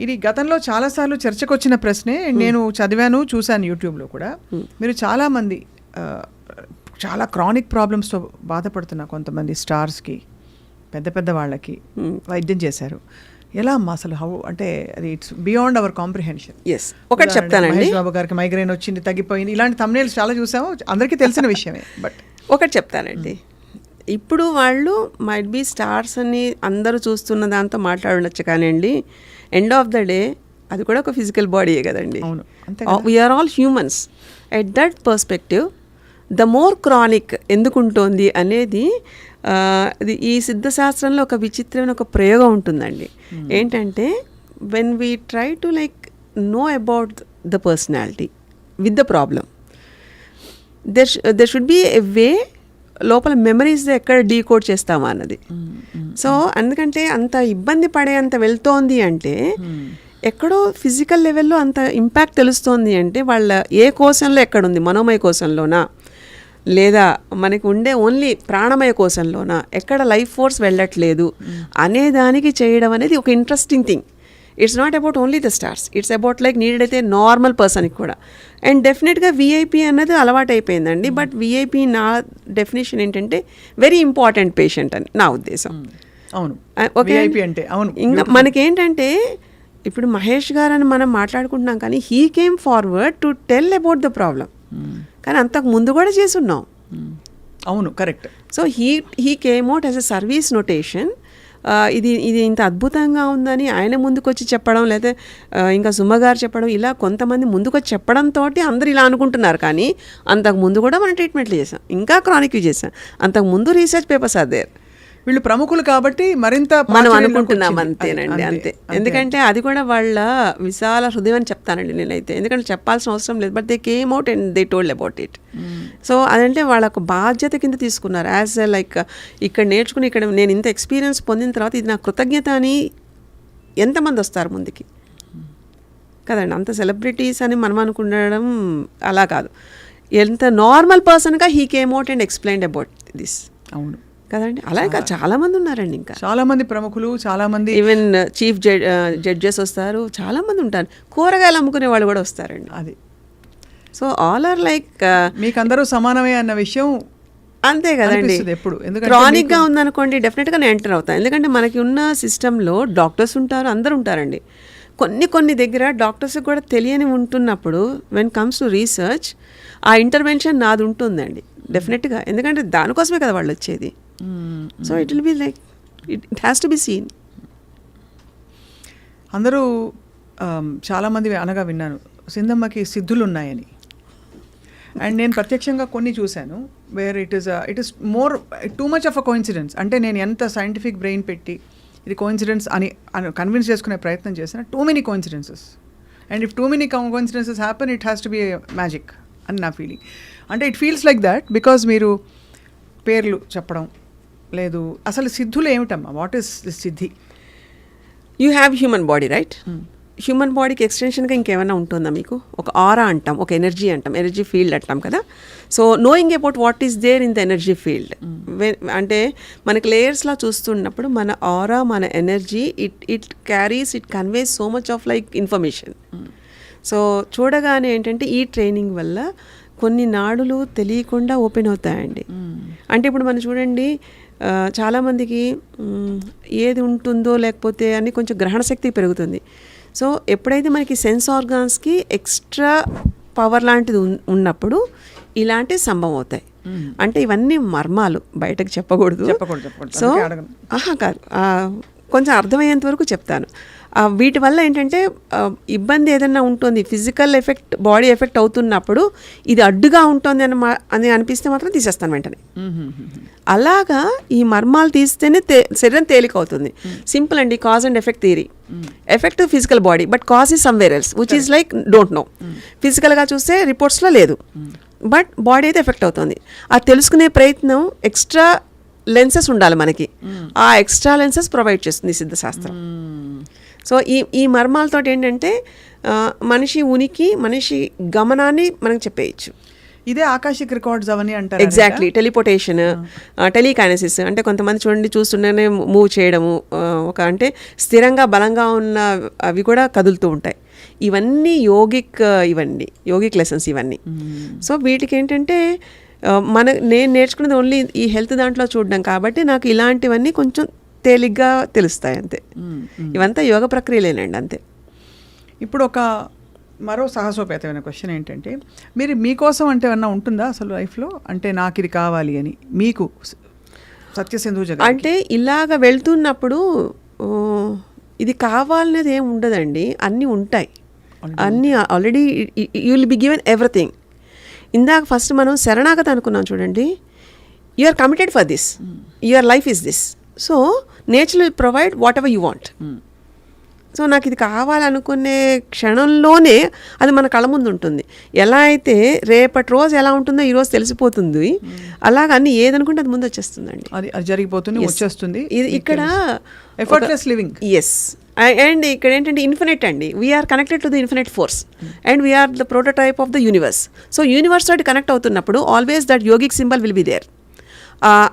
ఇది గతంలో చాలాసార్లు చర్చకు వచ్చిన ప్రశ్నే, నేను చదివాను, చూశాను యూట్యూబ్లో కూడా. మీరు చాలామంది చాలా క్రానిక్ ప్రాబ్లమ్స్తో బాధపడుతున్న కొంతమంది స్టార్స్కి, పెద్ద పెద్ద వాళ్ళకి వైద్యం చేశారు. ఎలా అమ్మా అసలు? హౌ అంటే అది it's beyond our comprehension. Yes, ఒకటి చెప్తానండి. మహేష్ బాబు గారికి మైగ్రేన్ వచ్చింది, తగ్గిపోయింది, ఇలాంటి thumbnails చాలా చూసాము, అందరికీ తెలిసిన విషయమే. బట్ ఒకటి చెప్తానండి, ఇప్పుడు వాళ్ళు మైట్ బీ స్టార్స్ అని అందరూ చూస్తున్న దాంతో మాట్లాడవచ్చు, కానీ అండి ఎండ్ ఆఫ్ ద డే అది కూడా ఒక ఫిజికల్ బాడీయే కదండి. అవును, అంతే. We are all humans. At that perspective the more chronic ఎందుకు ఉంటుంది అనేది ఈ సిద్ధశాస్త్రంలో ఒక విచిత్రమైన ఒక ప్రయోగం ఉంటుందండి. ఏంటంటే when we try to like know about the personality with the problem, there should be a way లోపల మెమరీస్ ఎక్కడ డీకోడ్ చేస్తామా అన్నది. సో అందుకంటే అంత ఇబ్బంది పడేంత వెళ్తోంది అంటే ఎక్కడో ఫిజికల్ లెవెల్లో అంత ఇంపాక్ట్ తెలుస్తోంది అంటే వాళ్ళ ఏ కోశంలో ఎక్కడుంది, మనోమయ కోశంలోనా లేదా మనకి ఉండే ఓన్లీ ప్రాణమయ కోశంలోనా, ఎక్కడ లైఫ్ ఫోర్స్ వెళ్ళట్లేదు అనేదానికి చేయడం అనేది ఒక interesting thing. It's not about only the stars, it's about like needed అయితే నార్మల్ పర్సన్కి కూడా. అండ్ డెఫినెట్గా విఐపి అన్నది అలవాటు అయిపోయిందండి. బట్ విఐపి నా డెఫినేషన్ ఏంటంటే వెరీ ఇంపార్టెంట్ పేషెంట్ అని నా ఉద్దేశం. అవును, ఓకే. అంటే అవును, ఇంకా మనకేంటంటే ఇప్పుడు మహేష్ గారు అని మనం మాట్లాడుకుంటున్నాం, కానీ he came forward to tell about the problem. కానీ అంతకు ముందు కూడా చేసున్నాం. అవును, correct. So he came out as a service notation. ఇది ఇంత అద్భుతంగా ఉందని ఆయన ముందుకు వచ్చి చెప్పడం, లేదా ఇంకా సుమ గారు చెప్పడం, ఇలా కొంతమంది ముందుకు వచ్చి చెప్పడంతో అందరు ఇలా అనుకుంటున్నారు. కానీ అంతకు ముందు కూడా మనం ట్రీట్మెంట్లు చేసాం, ఇంకా క్రానిక్ చేసాం. అంతకు ముందు రీసెర్చ్ పేపర్స్ అదే. వీళ్ళు ప్రముఖులు కాబట్టి మరింత మనం అనుకుంటున్నాం, అంతేనండి, అంతే. ఎందుకంటే అది కూడా వాళ్ళ విశాల హృదయం అని చెప్తానండి నేనైతే. ఎందుకంటే చెప్పాల్సిన అవసరం లేదు, but they came out and they told about it. So అదంటే వాళ్ళ ఒక బాధ్యత కింద తీసుకున్నారు. యాజ్ లైక్ ఇక్కడ నేర్చుకుని ఇక్కడ నేను ఇంత ఎక్స్పీరియన్స్ పొందిన తర్వాత ఇది నా కృతజ్ఞత అని ఎంతమంది వస్తారు ముందుకి కదండి. అంత సెలబ్రిటీస్ అని మనం అనుకుండడం అలా కాదు. ఎంత నార్మల్ పర్సన్గా he came out and explained about this. అవును కదండి. అలాగే చాలా మంది ఉన్నారండి, ఇంకా చాలా మంది ప్రముఖులు, చాలా మంది ఈవెన్ చీఫ్ జడ్జెస్ వస్తారు, చాలా మంది ఉంటారు, కూరగాయలు అమ్ముకునే వాళ్ళు కూడా వస్తారండి. అది. సో ఆల్ ఆర్ లైక్ మీకు అందరూ సమానమే అన్న విషయం అంతే కదండి. ఎప్పుడు క్రానిక్గా ఉందనుకోండి డెఫినెట్గా నేను ఎంటర్ అవుతాను. ఎందుకంటే మనకి ఉన్న సిస్టంలో డాక్టర్స్ ఉంటారు, అందరు ఉంటారండి. కొన్ని దగ్గర డాక్టర్స్కి కూడా తెలియని ఉంటున్నప్పుడు వెన్ కమ్స్ టు రీసెర్చ్ ఆ ఇంటర్వెన్షన్ నాది ఉంటుందండి డెఫినెట్గా. ఎందుకంటే దానికోసమే కదా వాళ్ళు వచ్చేది. So it will be like it has to be seen. అందరూ చాలామంది అనగా విన్నాను సింధమ్మకి సిద్ధులు ఉన్నాయని. అండ్ నేను ప్రత్యక్షంగా కొన్ని చూశాను where it is more too much of a coincidence. అంటే నేను ఎంత సైంటిఫిక్ బ్రెయిన్ పెట్టి ఇది కోఇన్సిడెన్స్ అని కన్విన్స్ చేసుకునే ప్రయత్నం చేసిన, too many coincidences. And if too many coincidences happen it has to be magic అని నా ఫీలింగ్. అంటే it feels like that because మీరు పేర్లు చెప్పడం లేదు. అసలు సిద్ధులు ఏమిటమ్మా? What is this Siddhi? You have human body, right? Human బాడీకి ఎక్స్టెన్షన్గా ఇంకేమైనా ఉంటుందా మీకు? ఒక ఆరా అంటాం, ఒక ఎనర్జీ అంటాం, ఎనర్జీ ఫీల్డ్ అంటాం కదా. So knowing about what is there in the energy field, అంటే మనకి లేయర్స్లా చూస్తున్నప్పుడు మన ఆరా, మన energy, it carries, it conveys so much of like information. So చూడగానే ఏంటంటే ఈ ట్రైనింగ్ వల్ల కొన్ని నాడులు తెలియకుండా ఓపెన్ అవుతాయండి. అంటే ఇప్పుడు మనం చూడండి, చాలామందికి ఏది ఉంటుందో లేకపోతే అని కొంచెం గ్రహణ శక్తి పెరుగుతుంది. సో ఎప్పుడైతే మనకి సెన్స్ ఆర్గాన్స్కి ఎక్స్ట్రా పవర్ లాంటిది ఉన్నప్పుడు ఇలాంటివి సంభవం అవుతాయి. అంటే ఇవన్నీ మర్మాలు, బయటకు చెప్పకూడదు. సో కాదు, కొంచెం అర్థమయ్యేంత వరకు చెప్తాను. వీటి వల్ల ఏంటంటే ఇబ్బంది ఏదైనా ఉంటుంది, ఫిజికల్ ఎఫెక్ట్, బాడీ ఎఫెక్ట్ అవుతున్నప్పుడు ఇది అడ్డుగా ఉంటుంది అని అనిపిస్తే మాత్రం తీసేస్తాను వెంటనే. అలాగా ఈ మర్మాలు తీస్తేనే శరీరం తేలిక అవుతుంది. సింపుల్ అండి, cause and effect theory. Effect physical body, but cause is somewhere else which is like don't know. ఫిజికల్గా చూస్తే రిపోర్ట్స్లో లేదు, బట్ బాడీ అయితే ఎఫెక్ట్ అవుతుంది. అది తెలుసుకునే ప్రయత్నం ఎక్స్ట్రా లెన్సెస్ ఉండాలి మనకి. ఆ ఎక్స్ట్రా లెన్సెస్ ప్రొవైడ్ చేస్తుంది సిద్ధశాస్త్రం. సో ఈ మర్మాలతో ఏంటంటే మనిషి ఉనికి, మనిషి గమనాన్ని మనకు చెప్పేయచ్చు. ఇదే ఆకాశిక్ రికార్డ్స్ అవన్నీ అంటారు. ఎగ్జాక్ట్లీ. టెలిపోర్టేషన్, టెలికైనసిస్ అంటే కొంతమంది చూడండి చూస్తుండేనే మూవ్ చేయడము, ఒక అంటే స్థిరంగా బలంగా ఉన్న అవి కూడా కదులుతూ ఉంటాయి. ఇవన్నీ యోగిక్ లెసన్స్ ఇవన్నీ. సో వీటికి ఏంటంటే నేను నేర్చుకున్నది ఓన్లీ ఈ హెల్త్ దాంట్లో చూడడం కాబట్టి నాకు ఇలాంటివన్నీ కొంచెం తేలిగ్గా తెలుస్తాయి అంతే. ఇవంతా యోగ ప్రక్రియలేనండి అంతే. ఇప్పుడు మరో సాహసోపేతమైన క్వశ్చన్ ఏంటంటే, మీకోసం అంటే ఏమన్నా ఉంటుందా అసలు లైఫ్లో? అంటే నాకు ఇది కావాలి అని మీకు సత్యసింధు జగన్ అంటే ఇలాగ వెళ్తున్నప్పుడు ఇది కావాలనేది ఏమి ఉండదండి, అన్నీ ఉంటాయి. అన్నీ already you will be given everything. ఇందాక ఫస్ట్ మనం శరణాగతి అనుకున్నాం చూడండి. You are committed for this, your life is this, so nature will provide whatever you want. So నాకు ఇది కావాలనుకునే క్షణంలోనే అది మన కళ్ళ ముందు ఉంటుంది. ఎలా అయితే రేపటి రోజు ఎలా ఉంటుందో ఈరోజు తెలిసిపోతుంది, అలాగ అన్ని ఏదనుకుంటే అది ముందు వచ్చేస్తుందండి, అది జరిగిపోతుంది, వచ్చేస్తుంది. ఇది ఇక్కడ ఎఫర్ట్లెస్ లివింగ్. ఎస్. అండ్ ఇక్కడ ఏంటంటే ఇన్ఫినిట్ అండి, we are connected to the infinite force and we are the prototype of the universe. So universe తోటి కనెక్ట్ అవుతున్నప్పుడు always that yogic symbol will be there.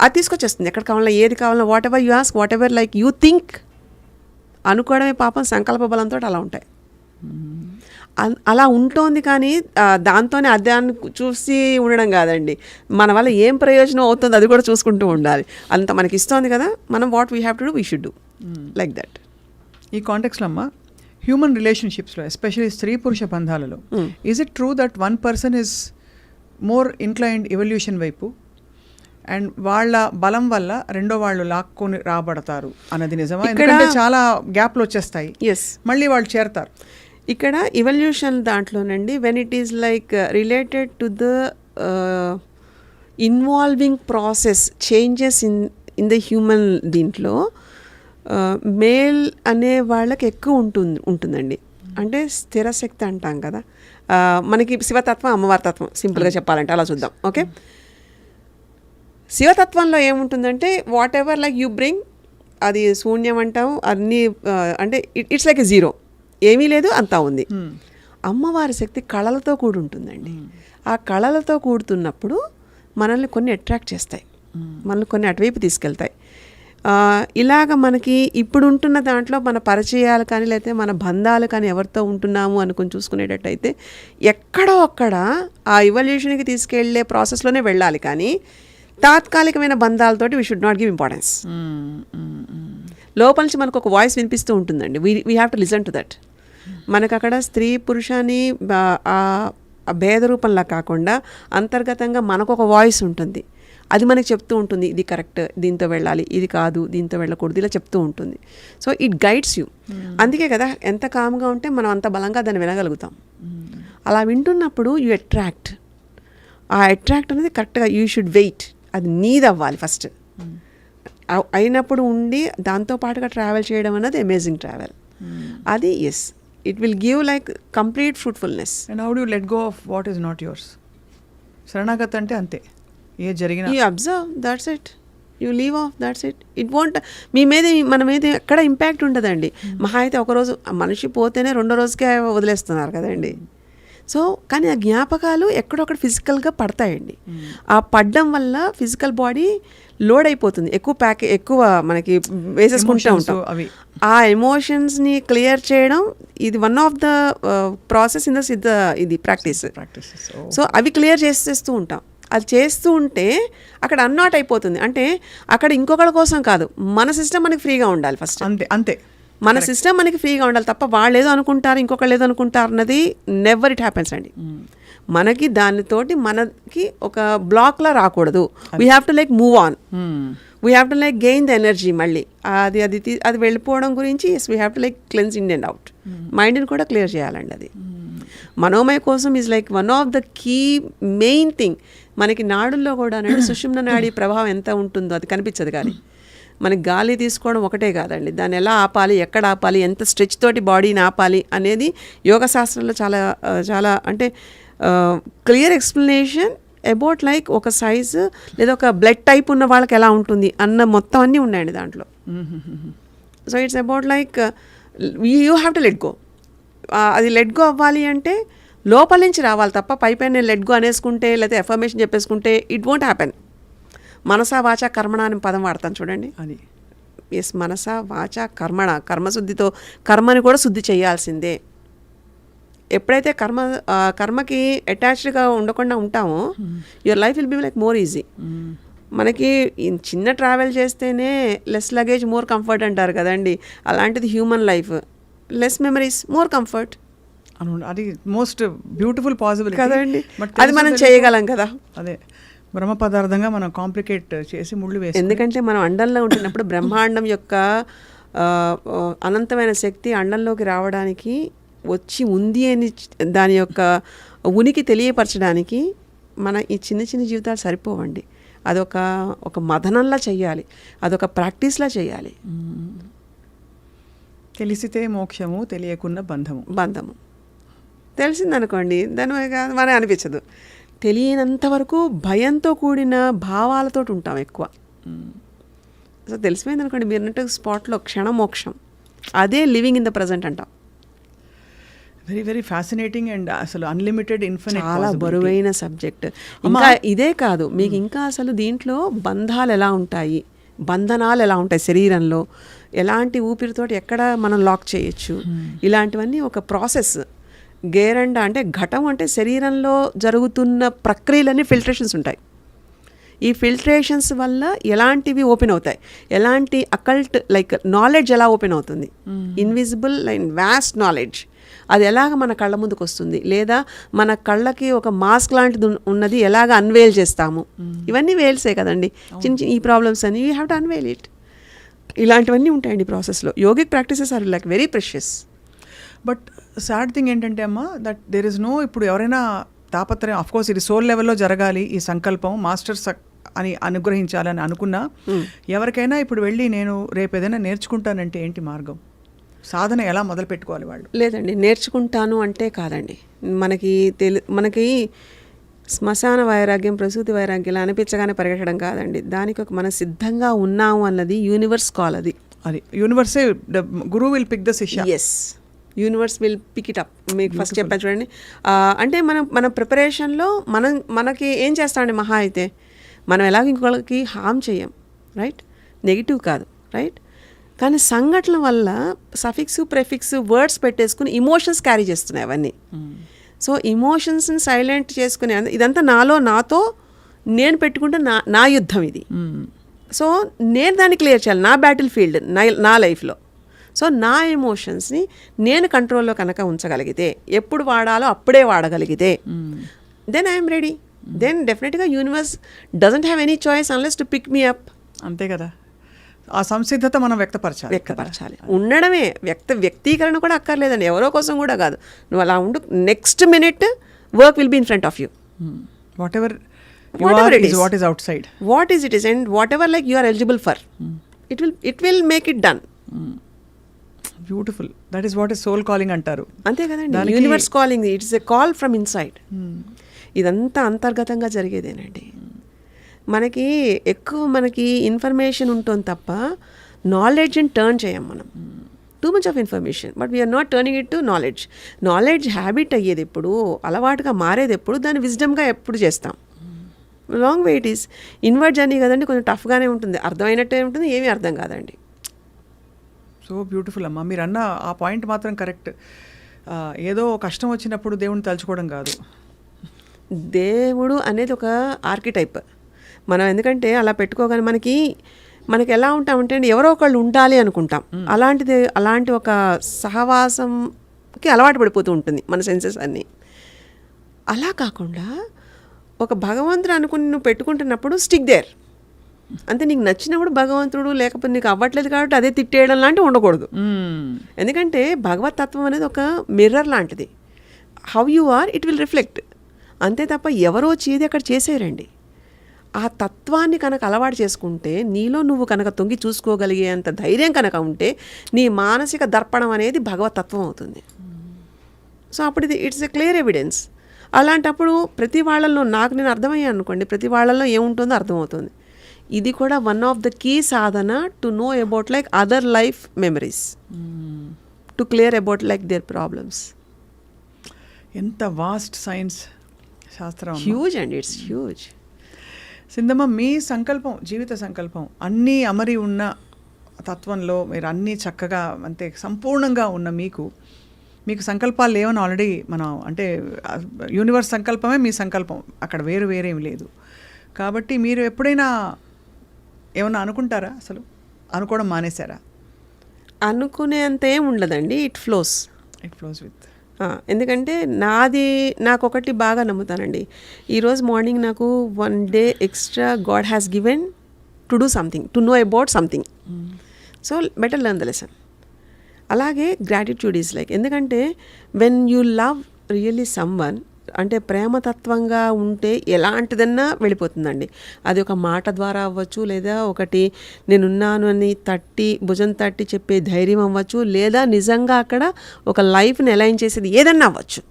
అది తీసుకొచ్చేస్తుంది ఎక్కడ కావాలన్నా, ఏది కావాలన్నా, whatever you ask, whatever like you think. అనుకోవడమే పాపం, సంకల్ప బలంతో అలా ఉంటాయి. అలా ఉంటుంది. కానీ దాంతోనే అధ్యాన్ని చూసి ఉండడం కాదండి, మన వల్ల ఏం ప్రయోజనం అవుతుందో అది కూడా చూసుకుంటూ ఉండాలి. అంత మనకి ఇస్తుంది కదా, మనం what we have to do, we should do like that. ఈ కాంటెక్స్లో అమ్మ, హ్యూమన్ రిలేషన్షిప్స్లో ఎస్పెషల్లీ స్త్రీ పురుష బంధాలలో is it true that one person is more inclined evolution వైపు అండ్ వాళ్ళ బలం వల్ల రెండో వాళ్ళు లాక్కొని రాబడతారు అన్నది నిజమా? ఎందుకంటే చాలా గ్యాప్లు వచ్చేస్తాయి, మళ్ళీ వాళ్ళు చేరతారు. ఇక్కడ ఇవల్యూషన్ దాంట్లోనండి, when it is like related to the involving process changes in the human దీంట్లో మేల్ అనే వాళ్ళకి ఎక్కువ ఉంటుందండి. అంటే స్థిరశక్తి అంటాం కదా, మనకి శివతత్వం, అమ్మవారి తత్వం, సింపుల్గా చెప్పాలంటే అలా చూద్దాం. ఓకే, శివతత్వంలో ఏముంటుందంటే what ever like you bring, అది శూన్యం అంటాం, అన్నీ అంటే ఇట్స్ లైక్ ఎ జీరో, ఏమీ లేదు, అంతా ఉంది. అమ్మవారి శక్తి కళలతో కూడి ఉంటుందండి. ఆ కళలతో కూడుతున్నప్పుడు మనల్ని కొన్ని అట్రాక్ట్ చేస్తాయి, మనల్ని కొన్ని అటువైపు తీసుకెళ్తాయి. ఇలాగ మనకి ఇప్పుడు ఉంటున్న దాంట్లో మన పరిచయాలు కానీ లేకపోతే మన బంధాలు కానీ ఎవరితో ఉంటున్నాము అనుకుని చూసుకునేటట్టయితే ఎక్కడో అక్కడ ఆ ఇవల్యూషన్కి తీసుకెళ్లే ప్రాసెస్లోనే వెళ్ళాలి. కానీ తాత్కాలికమైన బంధాలతోటి we should not give importance. లోపల నుంచి మనకు ఒక వాయిస్ వినిపిస్తూ ఉంటుందండి, we have to listen to that. మనకు అక్కడ స్త్రీ పురుషాన్ని భేద రూపంలా కాకుండా అంతర్గతంగా మనకు ఒక వాయిస్ ఉంటుంది, అది మనకి చెప్తూ ఉంటుంది, ఇది కరెక్ట్, దీంతో వెళ్ళాలి, ఇది కాదు, దీంతో వెళ్ళకూడదు, ఇలా చెప్తూ ఉంటుంది. So it guides you. అందుకే కదా ఎంత కామ్గా ఉంటే మనం అంత బలంగా దాన్ని వినగలుగుతాం. అలా వింటున్నప్పుడు యూ అట్రాక్ట్. ఆ అట్రాక్ట్ అనేది కరెక్ట్గా యూ షుడ్ వెయిట్, అది నీది అవ్వాలి ఫస్ట్. అయినప్పుడు ఉండి దాంతో పాటుగా ట్రావెల్ చేయడం అన్నది అమేజింగ్ ట్రావెల్. అది yes, it will give like complete fruitfulness. And how do you let go of what is not yours? శరణాగతి అంటే అంతే, ఏ జరిగినా you observe, that's it, you leave off, that's it. It won't మన మీద ఎక్కడ impact ఉండదండి. మహా అయితే ఒకరోజు మనిషి పోతేనే రెండో రోజుకే వదిలేస్తున్నారు కదండి. సో కానీ ఆ జ్ఞాపకాలు ఎక్కడొక్కడ ఫిజికల్గా పడతాయండి. ఆ పడడం వల్ల ఫిజికల్ బాడీ లోడ్ అయిపోతుంది, ఎక్కువ మనకి వేసేసుకుంటూ ఉంటాం. అవి ఆ ఎమోషన్స్ని క్లియర్ చేయడం ఇది one of the process in the ఇది ప్రాక్టీస్. సో అవి క్లియర్ చేసేస్తూ ఉంటాం. అది చేస్తూ ఉంటే అక్కడ అన్నాట్ అయిపోతుంది. అంటే అక్కడ ఇంకొకళ్ళ కోసం కాదు, మన సిస్టమ్ మనకి ఫ్రీగా ఉండాలి ఫస్ట్. అంతే అంతే, మన సిస్టమ్ మనకి ఫ్రీగా ఉండాలి తప్ప వాళ్ళు ఏదో అనుకుంటారు ఇంకొకళ్ళు ఏదో అనుకుంటారు అన్నది నెవర్ ఇట్ హ్యాపెన్స్ అండి. మనకి దానితోటి మనకి ఒక బ్లాక్లా రాకూడదు. We have to like move on, we have to like gain the energy. మళ్ళీ అది వెళ్ళిపోవడం గురించి yes we have to like cleanse in and out. మైండ్ని కూడా క్లియర్ చేయాలండి. అది మనోమయ కోసం is like one of the key main thing. మనకి నాడుల్లో కూడా సుషుమ్న నాడి ప్రభావం ఎంత ఉంటుందో అది కనిపించదు, కానీ మనకి గాలి తీసుకోవడం ఒకటే కాదండి, దాన్ని ఎలా ఆపాలి, ఎక్కడ ఆపాలి, ఎంత స్ట్రెచ్ తోటి బాడీని ఆపాలి అనేది యోగ శాస్త్రంలో చాలా చాలా అంటే క్లియర్ ఎక్స్ప్లెనేషన్ అబౌట్ లైక్ ఒక సైజు లేదా ఒక బ్లడ్ టైప్ ఉన్న వాళ్ళకి ఎలా ఉంటుంది అన్న మొత్తం అన్నీ ఉన్నాయండి దాంట్లో. So it's about like you have to let go. అది లెట్ గో అవ్వాలి అంటే లోపల నుంచి రావాలి తప్ప పైపైన నేను లెట్ గో అనేసుకుంటే లేకపోతే ఎఫర్మేషన్ చెప్పేసుకుంటే ఇట్ వోంట్ హ్యాపెన్. మనసా వాచా కర్మణ అని పదం వాడతాను చూడండి. అది ఎస్, మనసా వాచా కర్మణ, కర్మశుద్ధితో కర్మని కూడా శుద్ధి చేయాల్సిందే. ఎప్పుడైతే కర్మకి అటాచ్డ్గా ఉండకుండా ఉంటామో your life will be like more easy. మనకి చిన్న ట్రావెల్ చేస్తేనే లెస్ లగేజ్ మోర్ కంఫర్ట్ అంటారు కదండి, అలాంటిది human life. Less memories more comfort. అది మోస్ట్ బ్యూటిఫుల్ పాసిబుల్ కదండి, అది మనం చేయగలం కదా. అదే బ్రహ్మ పదార్థంగా మనం కాంప్లికేట్ చేసి ముళ్ళు వేసి, ఎందుకంటే మనం అండంలో ఉంటున్నప్పుడు బ్రహ్మాండం యొక్క అనంతమైన శక్తి అండంలోకి రావడానికి వచ్చి ఉంది అని దాని యొక్క ఉనికి తెలియపరచడానికి మన ఈ చిన్న చిన్న జీవితాలు సరిపోవండి. అదొక మదనంలా చేయాలి, అదొక ప్రాక్టీస్లా చేయాలి. తెలిసితే మోక్షము, తెలియకున్న బంధము. తెలిసిందనుకోండి దాని మనకి అనిపించదు. తెలియనంత వరకు భయంతో కూడిన భావాలతో ఉంటాం ఎక్కువ. సో తెలిసిపోయింది అనుకోండి మీరు అన్నట్టు స్పాట్లో క్షణమోక్షం, అదే లివింగ్ ఇన్ ద ప్రజెంట్ అంటాం. వెరీ వెరీ ఫ్యాసినేటింగ్ అండ్ అసలు అన్లిమిటెడ్ ఇన్ఫినిట్, చాలా బరువైన సబ్జెక్ట్. ఇంకా ఇదే కాదు, మీకు ఇంకా అసలు దీంట్లో బంధాలు ఎలా ఉంటాయి, బంధనాలు ఎలా ఉంటాయి శరీరంలో, ఎలాంటి ఊపిరితోటి ఎక్కడ మనం లాక్ చేయొచ్చు, ఇలాంటివన్నీ ఒక ప్రాసెస్. గేరండ అంటే ఘటం అంటే శరీరంలో జరుగుతున్న ప్రక్రియలన్నీ ఫిల్టరేషన్స్ ఉంటాయి. ఈ ఫిల్టరేషన్స్ వల్ల ఎలాంటివి ఓపెన్ అవుతాయి, ఎలాంటి అకల్ట్ లైక్ నాలెడ్జ్ ఎలా ఓపెన్ అవుతుంది, ఇన్విజిబుల్ అండ్ వాస్ట్ నాలెడ్జ్ అది ఎలాగ మన కళ్ళ ముందుకు వస్తుంది, లేదా మన కళ్ళకి ఒక మాస్క్ లాంటిది ఉన్నది ఎలాగ అన్వేల్ చేస్తాము. ఇవన్నీ వేల్సే కదండి, చిన్న చిన్న ఈ ప్రాబ్లమ్స్ అని you have to unveil it. ఇలాంటివన్నీ ఉంటాయండి ప్రాసెస్లో. Yogic practices are like very precious. But sad thing ఏంటంటే అమ్మ, దట్ దేర్ ఇస్ నో, ఇప్పుడు ఎవరైనా తాపత్రయం, అఫ్కోర్స్ ఇది సోల్ లెవెల్లో జరగాలి ఈ సంకల్పం, మాస్టర్స్ అని అనుగ్రహించాలని అనుకున్నా, ఎవరికైనా ఇప్పుడు వెళ్ళి నేను రేపు ఏదైనా నేర్చుకుంటానంటే ఏంటి మార్గం, సాధన ఎలా మొదలు పెట్టుకోవాలి వాళ్ళు? లేదండి, నేర్చుకుంటాను అంటే కాదండి, మనకి శ్మశాన వైరాగ్యం, ప్రసూతి వైరాగ్యం అనిపించగానే పరిగెట్టడం కాదండి. దానికి ఒక మనం సిద్ధంగా ఉన్నాము అన్నది యూనివర్స్ కాల్. అది యూనివర్సే, గురువు విల్ పిక్ ద శిష్య. Yes, universe will pick it up. మీకు ఫస్ట్ చెప్పాను చూడండి. అంటే మన ప్రిపరేషన్లో మనకి ఏం చేస్తామండి, మహా అయితే మనం ఎలాగ ఇంకొకరికి హామ్ చేయం, రైట్, నెగిటివ్ కాదు, రైట్. కానీ సంఘటనల వల్ల సఫిక్స్ ప్రెఫిక్స్ వర్డ్స్ పెట్టేసుకుని ఇమోషన్స్ క్యారీ చేస్తున్నాయి అవన్నీ. సో ఇమోషన్స్ని సైలెంట్ చేసుకునే ఇదంతా నాతో నేను పెట్టుకుంటే నా యుద్ధం ఇది. సో నేను దాన్ని క్లియర్ చేయాలి, నా బ్యాటిల్ ఫీల్డ్ నా లైఫ్లో. సో నా ఎమోషన్స్ని నేను కంట్రోల్లో కనుక ఉంచగలిగితే, ఎప్పుడు వాడాలో అప్పుడే వాడగలిగితే, దెన్ ఐఎమ్ రెడీ. దెన్ డెఫినెట్గా universe doesn't have any choice unless to pick me up. అంతే కదా, ఆ సంసిద్ధత మనం వ్యక్తపరచాలి. ఉండడమే, వ్యక్తీకరణ కూడా అక్కర్లేదండి, ఎవరో కోసం కూడా కాదు. నువ్వు అలా ఉండు, next minute work will be in front of you. Whatever it is, what is outside, what is it is, and whatever like you are eligible for, it will make it done. Beautiful. That is what is soul calling అంటారు. అంతే కదండి, universe calling, it's a call from inside. ఇదంతా అంతర్గతంగా జరిగేదేనండి. మనకి information ఉంటుంది తప్ప నాలెడ్జ్ని turn చేయం మనం. Too much of information, but we are not turning it to knowledge. Knowledge habit అయ్యేది ఎప్పుడు, అలవాటుగా మారేది ఎప్పుడు, దాన్ని విజ్డమ్గా ఎప్పుడు చేస్తాం. Long way it is. Inward journey కదండి, కొంచెం టఫ్గానే ఉంటుంది, అర్థమైనట్టే ఉంటుంది, ఏమీ అర్థం కాదండి. సో బ్యూటిఫుల్ అమ్మా, మీరు అన్న ఆ పాయింట్ మాత్రం కరెక్ట్. ఏదో కష్టం వచ్చినప్పుడు దేవుడిని తలుచుకోవడం కాదు. దేవుడు అనేది ఒక ఆర్కిటైప్. మనం ఎందుకంటే అలా పెట్టుకోగానే మనకి ఎలా ఉంటామంటే అండి, ఎవరో ఒకళ్ళు ఉండాలి అనుకుంటాం. అలాంటి ఒక సహవాసంకి అలవాటు పడిపోతూ ఉంటుంది మన సెన్సెస్ అన్నీ. అలా కాకుండా ఒక భగవంతుడు అనుకుని నువ్వు పెట్టుకుంటున్నప్పుడు స్టిక్ దేర్. అంతే, నీకు నచ్చినప్పుడు భగవంతుడు, లేకపోతే నీకు అవ్వట్లేదు కాబట్టి అదే తిట్టేయడం లాంటివి ఉండకూడదు. ఎందుకంటే భగవత్ తత్వం అనేది ఒక మిర్రర్ లాంటిది. How you are it will reflect. అంతే తప్ప ఎవరో చేది అక్కడ చేసేయరండి. ఆ తత్వాన్ని కనుక అలవాటు చేసుకుంటే, నీలో నువ్వు కనుక తొంగి చూసుకోగలిగేంత ధైర్యం కనుక ఉంటే, నీ మానసిక దర్పణం అనేది భగవత్ తత్వం అవుతుంది. సో అప్పుడు ఇట్స్ ఎ క్లియర్ ఎవిడెన్స్. అలాంటప్పుడు ప్రతి వాళ్ళల్లో నాకు నేను అర్థమయ్యాను అనుకోండి, ప్రతి వాళ్ళల్లో ఏముంటుందో అర్థమవుతుంది. ఇది కూడా వన్ ఆఫ్ ద కీ సాధన to know about like other life memories, to clear about like their problems. ఎంత వాస్ట్ సైన్స్ శాస్త్రం, హ్యూజ్ అండ్ ఇట్స్ హ్యూజ్. సింధమ్మ, మీ సంకల్పం, జీవిత సంకల్పం అన్నీ అమరి ఉన్న తత్వంలో మీరు అన్నీ చక్కగా అంతే సంపూర్ణంగా ఉన్న మీకు సంకల్పాలు లేవని ఆల్రెడీ మనం అంటే యూనివర్స్ సంకల్పమే మీ సంకల్పం, అక్కడ వేరేం లేదు. కాబట్టి మీరు ఎప్పుడైనా ఏమన్నా అనుకుంటారా? అసలు అనుకోవడం మానేశారా? అనుకునేంత ఏం ఉండదండి, ఇట్ ఫ్లోస్ విత్. ఎందుకంటే నాకు ఒకటి బాగా నమ్ముతానండి. ఈరోజు మార్నింగ్ నాకు 1 day extra God has given to do something, to know about something. So better learn the lesson. అలాగే గ్రాటిట్యూడ్ ఈజ్ లైక్, ఎందుకంటే when you love really someone, అంటే ప్రేమతత్వంగా ఉంటే ఎలాంటిదన్నా వెళ్ళిపోతుందండి. అది ఒక మాట ద్వారా అవ్వచ్చు, లేదా ఒకటి నేనున్నాను అని భుజం తట్టి చెప్పే ధైర్యం అవ్వచ్చు, లేదా నిజంగా అక్కడ ఒక లైఫ్ని అలైన్ చేసేది ఏదన్నా అవ్వచ్చు.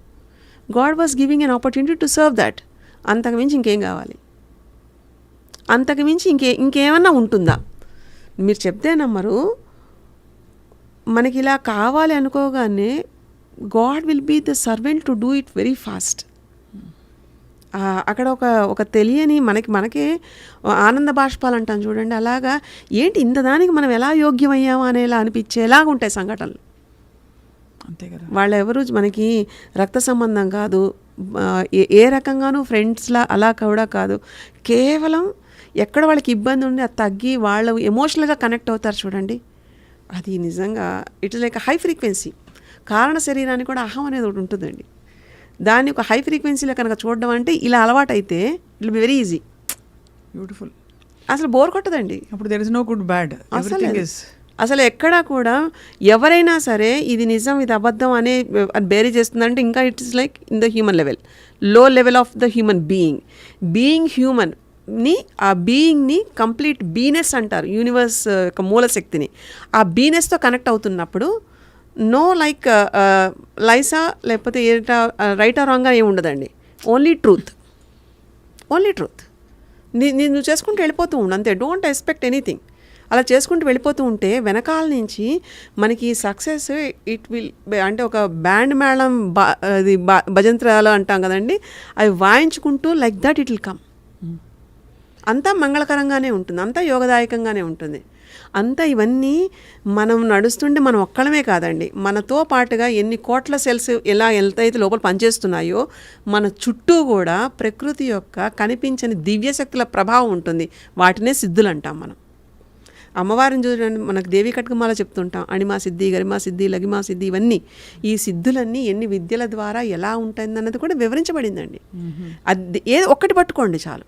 God was giving an opportunity to serve that. అంతకుమించి ఇంకేం కావాలి? అంతకుమించి ఇంకేమన్నా ఉంటుందా? మీరు చెప్తే నమ్మరు, మనకి ఇలా కావాలి అనుకోగానే God will be the servant to do it very fast. అక్కడ ఒక తెలియని మనకే ఆనంద బాష్పాలు అంటాం చూడండి, అలాగా ఏంటి ఇంతదానికి మనం ఎలా యోగ్యమయ్యామా అనేలా అనిపించేలాగా ఉంటాయి సంఘటనలు. అంతే కదా. వాళ్ళెవరు మనకి రక్త సంబంధం కాదు, ఏ రకంగానూ ఫ్రెండ్స్లా అలా కూడా కాదు. కేవలం ఎక్కడ వాళ్ళకి ఇబ్బంది ఉండి అది తగ్గి వాళ్ళు ఎమోషనల్గా కనెక్ట్ అవుతారు చూడండి, అది నిజంగా it is like high frequency. కారణ శరీరానికి కూడా అహం అనేది ఒకటి ఉంటుందండి. దాన్ని ఒక హై ఫ్రీక్వెన్సీలో కనుక చూడడం అంటే ఇలా అలవాటు అయితే it will be very easy. Beautiful. అసలు బోర్ కొట్టదండి. అప్పుడు there is no good bad. అసలు ఎక్కడా కూడా ఎవరైనా సరే ఇది నిజం ఇది అబద్ధం అనే బేరీ చేస్తుందంటే ఇంకా it is like in the human level, low level of the human being human ని, ఆ బీయింగ్ని కంప్లీట్ బీనెస్ అంటారు, యూనివర్స్ యొక్క మూలశక్తిని. ఆ బీనెస్తో కనెక్ట్ అవుతున్నప్పుడు నో లైక్ లైసా లేకపోతే రైట్ ఆర్ రాంగ్గా ఏమి ఉండదండి. Only truth. నువ్వు చేసుకుంటూ వెళ్ళిపోతూ ఉండు అంతే. Don't expect anything. అలా చేసుకుంటూ వెళ్ళిపోతూ ఉంటే వెనకాల నుంచి మనకి సక్సెస్ ఇట్ విల్, అంటే ఒక బ్యాండ్ మేళం అది భజంత్రాలు అంటాం కదండి, అవి వాయించుకుంటూ like that it will come. అంతా మంగళకరంగానే ఉంటుంది, అంతా యోగదాయకంగానే ఉంటుంది. అంతా ఇవన్నీ మనం నడుస్తుంటే మనం ఒక్కడమే కాదండి, మనతో పాటుగా ఎన్ని కోట్ల సెల్స్ ఎలా ఎంతైతే లోపల పనిచేస్తున్నాయో మన చుట్టూ కూడా ప్రకృతి యొక్క కనిపించని దివ్యశక్తుల ప్రభావం ఉంటుంది. వాటినే సిద్ధులు అంటాం మనం. అమ్మవారిని చూడండి, మనకు దేవి కట్కమాల చెప్తుంటాం, అణిమా సిద్ధి, గరిమా సిద్ధి, లగిమా సిద్ధి, ఇవన్నీ ఈ సిద్ధులన్నీ ఎన్ని విద్యల ద్వారా ఎలా ఉంటాయన్నది కూడా వివరించబడిందండి. అది ఏదో ఒక్కటి పట్టుకోండి చాలు,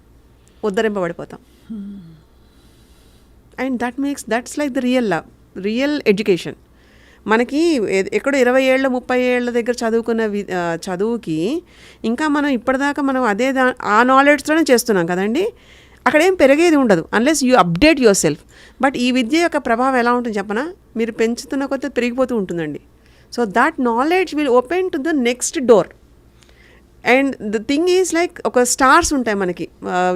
ఉద్ధరింపబడిపోతాం. And that's like the real education. మనకి ఎక్కడో 20 ఏళ్ళ 30 ఏళ్ళ దగ్గర చదువుకున్న చదువుకి ఇంకా మనం ఇప్పటిదాకా మనం అదే ఆ నాలెడ్జ్తోనే చేస్తున్నాం కదండి. అక్కడ ఏం పెరిగేది ఉండదు unless you update your self. But ఈ విద్య యొక్క ప్రభావం ఎలా ఉంటుంది చెప్పనా, మీరు పెంచుతున్న కొద్దీ పెరిగిపోతూ ఉంటుందండి. So that knowledge will open to the next door. And the thing is like ఒక స్టార్స్ ఉంటాయి మనకి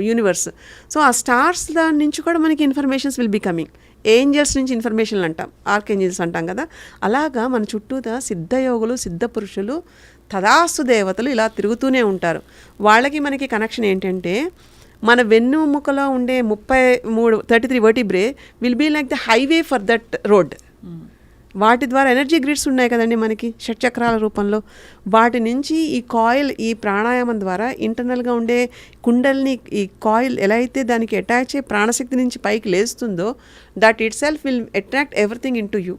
యూనివర్స్. సో ఆ స్టార్స్ దాని నుంచి కూడా మనకి informations will be coming. Angels నుంచి ఇన్ఫర్మేషన్ అంటాం, ఆర్కేంజల్స్ అంటాం కదా. అలాగా మన చుట్టూతా సిద్ధయోగులు, సిద్ధ పురుషులు, తదాస్తు దేవతలు ఇలా తిరుగుతూనే ఉంటారు. వాళ్ళకి మనకి కనెక్షన్ ఏంటంటే, మన వెన్నుముకలో ఉండే 33 vertebrae will be like the highway for that road. వాటి ద్వారా ఎనర్జీ గ్రిడ్స్ ఉన్నాయి కదండి మనకి షట్చక్రాల రూపంలో. వాటి నుంచి ఈ కాయిల్, ఈ ప్రాణాయామం ద్వారా ఇంటర్నల్గా ఉండే కుండల్ని, ఈ కాయిల్ ఎలా అయితే దానికి అటాచ్ అయ్యి ప్రాణశక్తి నుంచి పైకి లేస్తుందో, that itself will attract everything into you.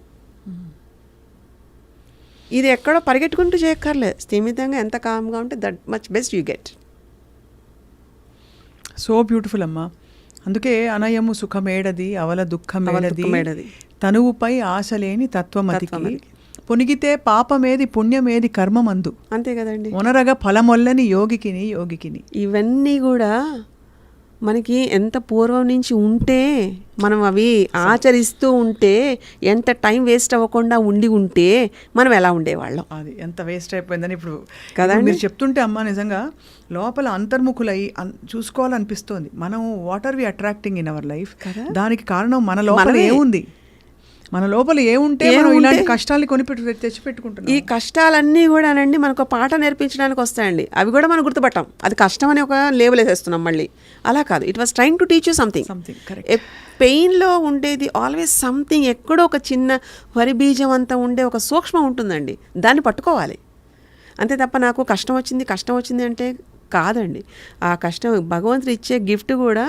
ఇది ఎక్కడో పరిగెట్టుకుంటూ చేయక్కర్లేదు, స్థిమితంగా ఎంత కామ్గా ఉంటే that much best you get. So beautiful అమ్మా. అందుకే అనయము సుఖమేడది అవల దుఃఖమేడది తనువుపై ఆశలేని తత్వమతికి పొనిగితే పాపమేది పుణ్యమేది కర్మమందు అంతే కదండి. ఒనరగ ఫలమొల్లని యోగికిని ఇవన్నీ కూడా మనకి ఎంత పూర్వం నుంచి ఉంటే, మనం అవి ఆచరిస్తూ ఉంటే, ఎంత టైం వేస్ట్ అవ్వకుండా ఉంటే మనం ఎలా ఉండేవాళ్ళం. అది ఎంత వేస్ట్ అయిపోయిందని ఇప్పుడు కదండి మీరు చెప్తుంటే అమ్మా, నిజంగా లోపల అంతర్ముఖులై చూసుకోవాలనిపిస్తోంది. మనం what are we attracting in our life, దానికి కారణం మన లోపల ఏముంది, మన లోపల ఏముంటే మనం ఇలాంటి కష్టాలు తెచ్చిపెట్టుకుంటున్నాం. ఈ కష్టాలన్నీ కూడానండి మనకు పాట నేర్పించడానికి వస్తాయండి. అవి కూడా మనం గుర్తుపట్టాం, అది కష్టం అని ఒక లేబుల్ వేసేస్తున్నాం మళ్ళీ. అలా కాదు, it was trying to teach you something. పెయిన్లో ఉండేది ఆల్వేస్ సంథింగ్, ఎక్కడో ఒక చిన్న వరి బీజం అంతా ఉండే ఒక సూక్ష్మం ఉంటుందండి, దాన్ని పట్టుకోవాలి అంతే తప్ప నాకు కష్టం వచ్చింది అంటే కాదండి. ఆ కష్టం భగవంతుడు ఇచ్చే గిఫ్ట్ కూడా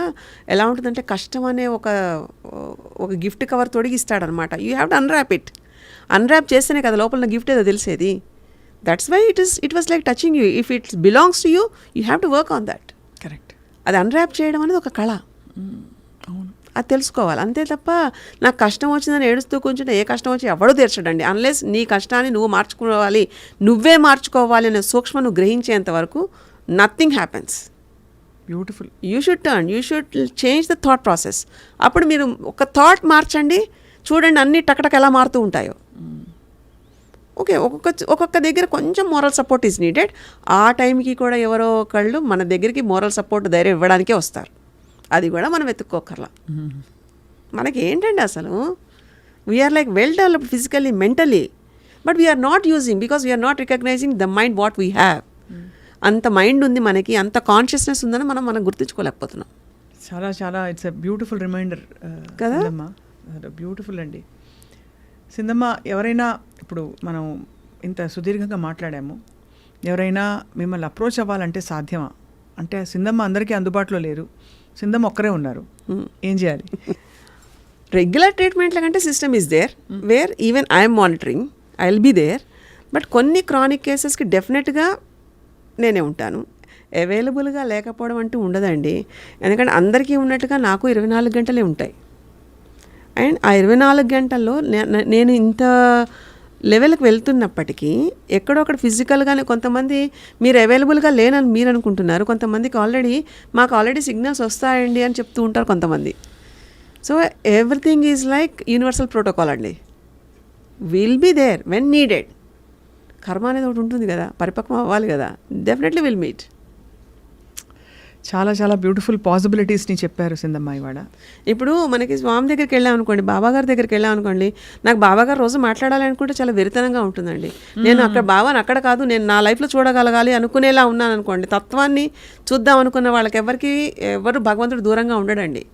ఎలా ఉంటుందంటే, కష్టం అనే ఒక గిఫ్ట్ కవర్ తొడిగిస్తాడనమాట. యూ హ్యావ్ టు అన్రాప్ చేస్తేనే కదా లోపల గిఫ్ట్ ఏదో తెలిసేది. That's why it was like touching you. If it's belongs to you, you have to work on that. Correct. అది అన్రాప్ చేయడం అనేది ఒక కళ. అవును, అది తెలుసుకోవాలి అంతే తప్ప, నాకు కష్టం వచ్చిందని ఏడుస్తూ కూర్చుంటే ఏ కష్టం వచ్చి ఎవడో తీర్చడండి. అన్లెస్ నీ కష్టాన్ని నువ్వు నువ్వే మార్చుకోవాలి అనే సూక్ష్మం నువ్వు గ్రహించేంత వరకు nothing happens. Beautiful. You should change the thought process. అప్పుడు మీరు ఒక థాట్ మార్చండి, చూడండి అన్ని టకటక ఎలా మారుతూ ఉంటాయో. ఓకే, ఒక్కొక్క దగ్గర కొంచెం మోరల్ సపోర్ట్ ఈజ్ నీడెడ్. ఆ టైంకి కూడా ఎవరో ఒకళ్ళు మన దగ్గరికి మోరల్ సపోర్ట్, ధైర్యం ఇవ్వడానికే వస్తారు. అది కూడా మనం వెతుక్కోకర్లా. మనకి ఏంటండి అసలు, we're like well developed physically, mentally, but we are not using, because we're not recognizing the mind what we have. అంత మైండ్ ఉంది మనకి, అంత కాన్షియస్నెస్ ఉందని మనం గుర్తించుకోలేకపోతున్నాం. చాలా చాలా ఇట్స్ ఎ బ్యూటిఫుల్ రిమైండర్ కదా. బ్యూటిఫుల్ అండి. సింధమ్మ, ఎవరైనా ఇప్పుడు మనం ఇంత సుదీర్ఘంగా మాట్లాడాము, ఎవరైనా మిమ్మల్ని అప్రోచ్ అవ్వాలంటే సాధ్యమా? అంటే సింధమ్మ అందరికీ అందుబాటులో లేరు, సింధమ్మ ఒక్కరే ఉన్నారు, ఏం చేయాలి? రెగ్యులర్ ట్రీట్మెంట్ల కంటే system is there where even I'm monitoring, I will be there. But కొన్ని క్రానిక్ కేసెస్కి డెఫినెట్గా నేనే ఉంటాను. అవైలబుల్గా లేకపోవడం అంటూ ఉండదండి. ఎందుకంటే అందరికీ ఉన్నట్టుగా నాకు 24 గంటలే ఉంటాయి. అండ్ ఆ 24 గంటల్లో నేను ఇంత లెవెల్కి వెళ్తున్నప్పటికీ ఎక్కడొక్కడ ఫిజికల్గానే కొంతమంది మీరు అవైలబుల్గా లేనని మీరు అనుకుంటున్నారు, కొంతమందికి మాకు ఆల్రెడీ సిగ్నల్స్ వస్తాయండి అని చెప్తూ ఉంటారు కొంతమంది. So everything is like universal protocol అండి. Will be there when needed. Karma అనేది ఒకటి ఉంటుంది కదా, పరిపక్వం అవ్వాలి కదా, డెఫినెట్లీ విల్ మీట్. చాలా చాలా బ్యూటిఫుల్ పాసిబిలిటీస్ని చెప్పారు సింధమ్మ ఇవాళ. ఇప్పుడు మనకి స్వామి దగ్గరికి వెళ్ళాం అనుకోండి, బాబాగారి దగ్గరికి వెళ్ళాం అనుకోండి, నాకు బాబాగారు రోజు మాట్లాడాలనుకుంటే చాలా వెరితనంగా ఉంటుందండి. నేను బాబాని అక్కడ కాదు, నేను నా లైఫ్లో చూడగలగాలి అనుకునేలా ఉన్నాను అనుకోండి. తత్వాన్ని చూద్దాం అనుకున్న వాళ్ళకి ఎవరు భగవంతుడు దూరంగా ఉండడండి.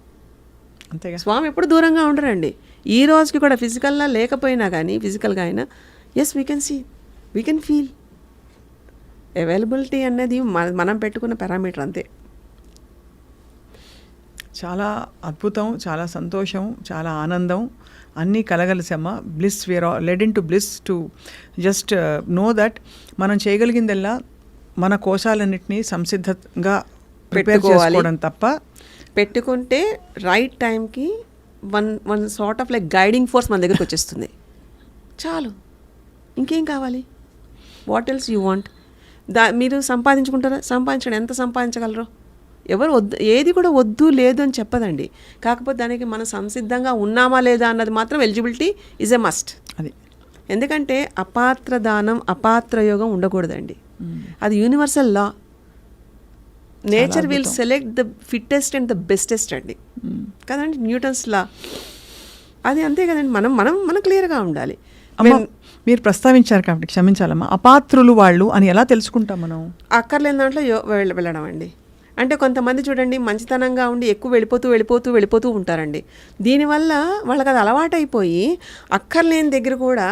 అంతేగా, స్వామి ఎప్పుడు దూరంగా ఉండరండి. ఈ రోజుకి కూడా ఫిజికల్గా లేకపోయినా కానీ, ఫిజికల్గా అయినా yes we can see, we can feel. Availability అనేది మనం పెట్టుకున్న పారామీటర్ అంతే. చాలా అద్భుతం, చాలా సంతోషం, చాలా ఆనందం అన్నీ కలగలిసమ్మ. Bliss, we are led into bliss to just know that మనం చేయగలిగిందల్లా మన కోశాలన్నింటినీ సంసిద్ధంగా ప్రిపేర్ చేసుకోవడం తప్ప, పెట్టుకుంటే రైట్ టైంకి one sort of like guiding force మన దగ్గరికి వచ్చేస్తుంది. చాలు, ఇంకేం కావాలి? What else you want? మీరు సంపాదించుకుంటారా? సంపాదించండి, ఎంత సంపాదించగలరో. ఎవరు ఏది కూడా వద్దు లేదు అని చెప్పదండి. కాకపోతే దానికి మనం సంసిద్ధంగా ఉన్నామా లేదా అన్నది మాత్రం ఎలిజిబిలిటీ ఈజ్ ఎ మస్ట్. అది ఎందుకంటే అపాత్ర దానం, అపాత్ర యోగం ఉండకూడదండి. అది universal law. Nature will select the fittest and the bestest అండి, కదండి, న్యూటన్స్ లా. అది అంతే కదండి. మనం మనం మనం క్లియర్గా ఉండాలి. అమ్మ, మీరు ప్రస్తావించారు కాబట్టి క్షమించాలమ్మా, అపాత్రులు వాళ్ళు అని ఎలా తెలుసుకుంటాం మనం? అక్కర్లేని దాంట్లో వెళ్ళడం అండి. అంటే కొంతమంది చూడండి మంచితనంగా ఉండి ఎక్కువ వెళ్ళిపోతూ ఉంటారండి. దీనివల్ల వాళ్ళకి అది అలవాటైపోయి అక్కర్లేని దగ్గర కూడా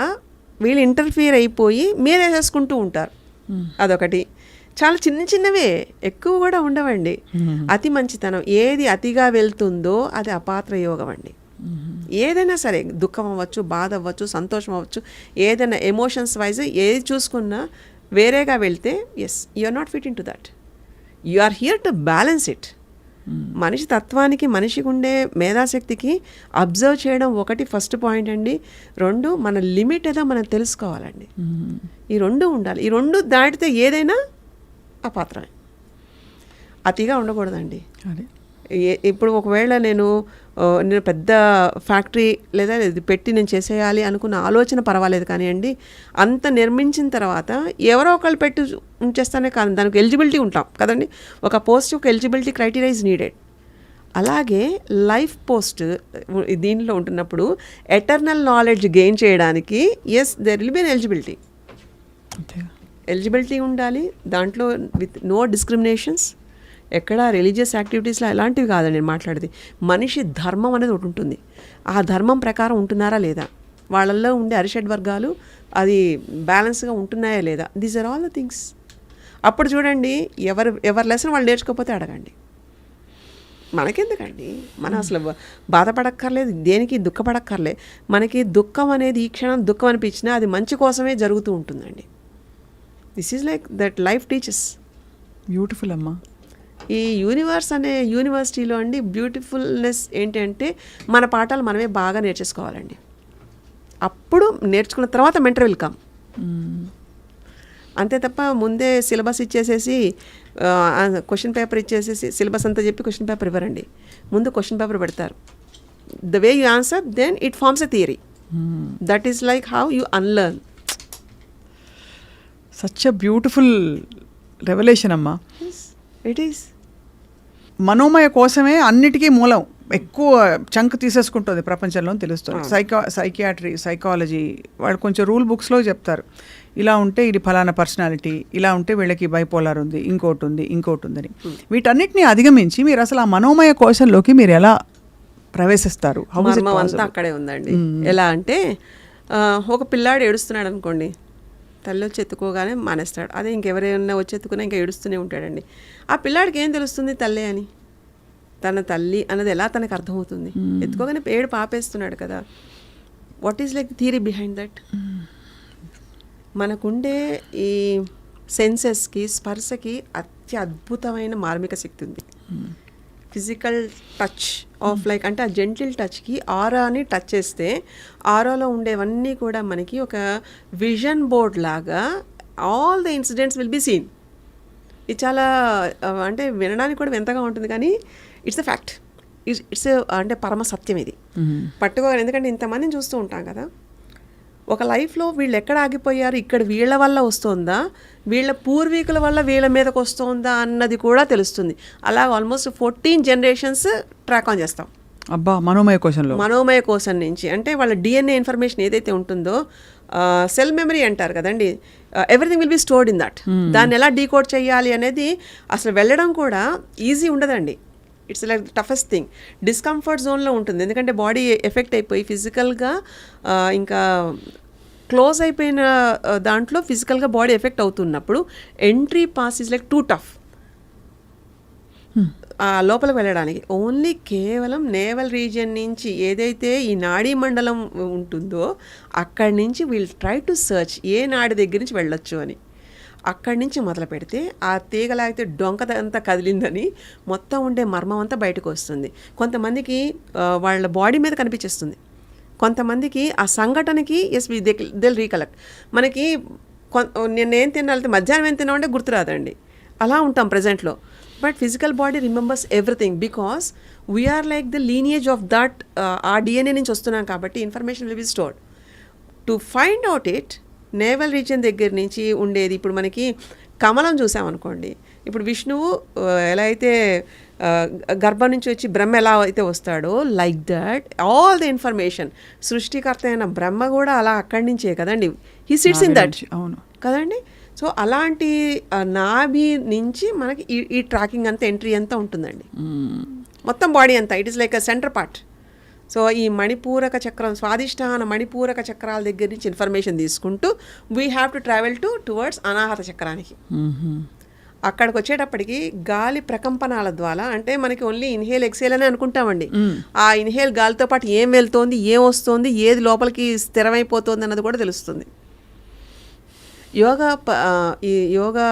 వీళ్ళు ఇంటర్ఫియర్ అయిపోయి మీరేసేసుకుంటూ ఉంటారు. అదొకటి. చాలా చిన్నవే, ఎక్కువ కూడా ఉండవండి. అతి మంచితనం ఏది అతిగా వెళ్తుందో అది అపాత్ర యోగం అండి. ఏదైనా సరే, దుఃఖం అవ్వచ్చు, బాధ అవ్వచ్చు, సంతోషం అవ్వచ్చు, ఏదైనా ఎమోషన్స్ వైజ్ ఏది చూసుకున్నా వేరేగా వెళ్తే yes, you are not fit in to that. You are here to balance it. మనిషి తత్వానికి, మనిషికి ఉండే మేధాశక్తికి అబ్జర్వ్ చేయడం ఒకటి ఫస్ట్ పాయింట్ అండి. 2 మన లిమిట్ ఏదో మనం తెలుసుకోవాలండి. ఈ 2 ఉండాలి. ఈ 2 దాటితే ఏదైనా అపాత్రమే. అతిగా ఉండకూడదండి. ఇప్పుడు ఒకవేళ నేను పెద్ద ఫ్యాక్టరీ లేదా ఇది పెట్టి నేను చేసేయాలి అనుకున్న ఆలోచన పర్వాలేదు కానివ్వండి, అంత నిర్మించిన తర్వాత ఎవరో ఒకళ్ళు పెట్టి ఉంచేస్తానే కాదు, దానికి ఎలిజిబిలిటీ ఉంటాం కదండి. ఒక పోస్ట్ ఒక ఎలిజిబిలిటీ క్రైటీరియా ఇస్ నీడెడ్. అలాగే లైఫ్ పోస్ట్ దీనిలో ఉంటున్నప్పుడు ఎటర్నల్ నాలెడ్జ్ గెయిన్ చేయడానికి yes there will be an eligibility. Eligibility ఉండాలి దాంట్లో, విత్ నో డిస్క్రిమినేషన్స్. ఎక్కడ రిలీజియస్ యాక్టివిటీస్లో ఎలాంటివి కాదండి నేను మాట్లాడేది. మనిషి ధర్మం అనేది ఒకటి ఉంటుంది. ఆ ధర్మం ప్రకారం ఉంటున్నారా లేదా, వాళ్ళల్లో ఉండే అరిషడ్ వర్గాలు అది బ్యాలెన్స్గా ఉంటున్నాయా లేదా, these are all the things. అప్పుడు చూడండి, ఎవరి లెసన్ వాళ్ళు నేర్చుకోకపోతే అడగండి. మనకెందుకండి, మనం అసలు బాధపడక్కర్లేదు, దేనికి దుఃఖపడక్కర్లే. మనకి దుఃఖం అనేది ఈ క్షణం దుఃఖం అనిపించినా అది మంచి కోసమే జరుగుతూ ఉంటుందండి. This is like that life teachers. Beautiful అమ్మా. ఈ యూనివర్స్ అనే యూనివర్సిటీలో అండి బ్యూటిఫుల్నెస్ ఏంటి అంటే మన పాఠాలు మనమే బాగా నేర్చేసుకోవాలండి. అప్పుడు నేర్చుకున్న తర్వాత మెంటర్ విల్ కమ్. అంతే తప్ప ముందే సిలబస్ ఇచ్చేసేసి క్వశ్చన్ పేపర్ ఇచ్చేసేసి సిలబస్ అంతా చెప్పి క్వశ్చన్ పేపర్ ఇవ్వరండి. ముందు క్వశ్చన్ పేపర్ పెడతారు. The way you answer then it forms a theory. That is like how you unlearn. Such a beautiful revolution అమ్మా. It is. మనోమయ కోసమే అన్నిటికీ మూలం, ఎక్కువ చంక్ తీసేసుకుంటుంది ప్రపంచంలో తెలుస్తుంది. సైకియాట్రీ, సైకాలజీ వాళ్ళు కొంచెం రూల్ బుక్స్లో చెప్తారు, ఇలా ఉంటే ఇది ఫలానా పర్సనాలిటీ, ఇలా ఉంటే వీళ్ళకి బైపోలార్ ఉంది, ఇంకోటి ఉందని. వీటన్నిటిని అధిగమించి మీరు అసలు ఆ మనోమయ కోశంలోకి మీరు ఎలా ప్రవేశిస్తారు? అంతా అక్కడే ఉందండి. ఎలా అంటే ఒక పిల్లాడు ఏడుస్తున్నాడు అనుకోండి, తల్లి వచ్చి ఎత్తుకోగానే మానేస్తాడు. అదే ఇంకెవరైనా వచ్చి ఎత్తుకున్నా ఇంకా ఏడుస్తూనే ఉంటాడండి. ఆ పిల్లాడికి ఏం తెలుస్తుంది తల్లే అని? తన తల్లి అన్నది ఎలా తనకు అర్థమవుతుంది? ఎత్తుకోగానే ఏడు పాపేస్తున్నాడు కదా. What is like theory behind that? మనకుండే ఈ సెన్సెస్కి, స్పర్శకి అద్భుతమైన మార్మిక శక్తి ఉంది. ఫిజికల్ టచ్ ఆఫ్ లైక్ అంటే ఆ జెంటిల్ టచ్కి ఆరాని టచ్ చేస్తే ఆరాలో ఉండేవన్నీ కూడా మనకి ఒక విజన్ బోర్డ్ లాగా all the incidents will be seen. ఇది చాలా అంటే వినడానికి కూడా వింతగా ఉంటుంది కానీ ఇట్స్ అ ఫ్యాక్ట్. ఇట్స్ అంటే పరమ సత్యం ఇది. పట్టుకోవాలి. ఎందుకంటే ఇంతమందిని చూస్తూ ఉంటాం కదా, ఒక లైఫ్లో వీళ్ళు ఎక్కడ ఆగిపోయారు, ఇక్కడ వీళ్ళ వల్ల వస్తుందా, వీళ్ళ పూర్వీకుల వల్ల వీళ్ళ మీదకి వస్తుందా అన్నది కూడా తెలుస్తుంది. అలా ఆల్మోస్ట్ 14 జనరేషన్స్ ట్రాక్ ఆన్ చేస్తాం. అబ్బా, మనోమయ కోశంలో, మనోమయ కోశం నుంచి. అంటే వాళ్ళ డిఎన్ఏ ఇన్ఫర్మేషన్ ఏదైతే ఉంటుందో, సెల్ మెమరీ అంటారు కదండి, everything will be stored in that. దాన్ని ఎలా డీకోడ్ చేయాలి అనేది అసలు వెళ్ళడం కూడా ఈజీ ఉండదండి. It's like toughest thing. Discomfort జోన్లో ఉంటుంది. ఎందుకంటే బాడీ ఎఫెక్ట్ అయిపోయి ఫిజికల్గా ఇంకా క్లోజ్ అయిపోయిన దాంట్లో ఫిజికల్గా బాడీ ఎఫెక్ట్ అవుతున్నప్పుడు entry pass is like two tough. లోపలికి వెళ్ళడానికి ఓన్లీ కేవలం నేవల్ రీజియన్ నుంచి ఏదైతే ఈ నాడీ మండలం ఉంటుందో అక్కడి నుంచి వీల్ ట్రై టు సర్చ్ ఏ నాడి దగ్గర నుంచి వెళ్ళొచ్చు అని. అక్కడి నుంచి మొదలు పెడితే ఆ తీగలాగితే డొంక అంతా కదిలిందని మొత్తం ఉండే మర్మం అంతా బయటకు వస్తుంది. కొంతమందికి వాళ్ళ బాడీ మీద కనిపించేస్తుంది, కొంతమందికి ఆ సంఘటనకి ఎస్ దిల్ రీకలెక్ట్. మనకి నేనేం తినాలి, మధ్యాహ్నం ఏం తిన్నామంటే గుర్తురాదండి, అలా ఉంటాం ప్రజెంట్లో. But physical body remembers everything because we are like the lineage of that. ఆ డిఎన్ఏ నుంచి వస్తున్నాం కాబట్టి information will be stored. To find out it navel region దగ్గర నుంచి ఉండేది. ఇప్పుడు మనకి కమలం చూసామనుకోండి, ఇప్పుడు విష్ణువు ఎలా అయితే గర్భం నుంచి వచ్చి బ్రహ్మ ఎలా అయితే వస్తాడో, like that all the information సృష్టికర్త అయిన బ్రహ్మ కూడా అలా అక్కడి నుంచే కదండి, హీ సిట్స్ ఇన్ దట్. అవును కదండి. సో అలాంటి నాభి నుంచి మనకి ఈ ట్రాకింగ్ అంతా ఎంట్రీ అంతా ఉంటుందండి. మొత్తం బాడీ అంతా it is like a centre part. So ఈ మణిపూరక చక్రం, స్వాదిష్టాన మణిపూరక చక్రాల దగ్గర నుంచి ఇన్ఫర్మేషన్ తీసుకుంటూ we have to travel towards Anahata చక్రానికి. అక్కడికి వచ్చేటప్పటికి గాలి ప్రకంపనాల ద్వారా, అంటే మనకి ఓన్లీ ఇన్హేల్ ఎక్సేల్ అని అనుకుంటామండి. ఆ ఇన్హేల్ గాలితో పాటు ఏం వెళ్తోంది, ఏం వస్తోంది, ఏది లోపలికి స్థిరమైపోతుంది అన్నది కూడా తెలుస్తుంది. ఈ యోగా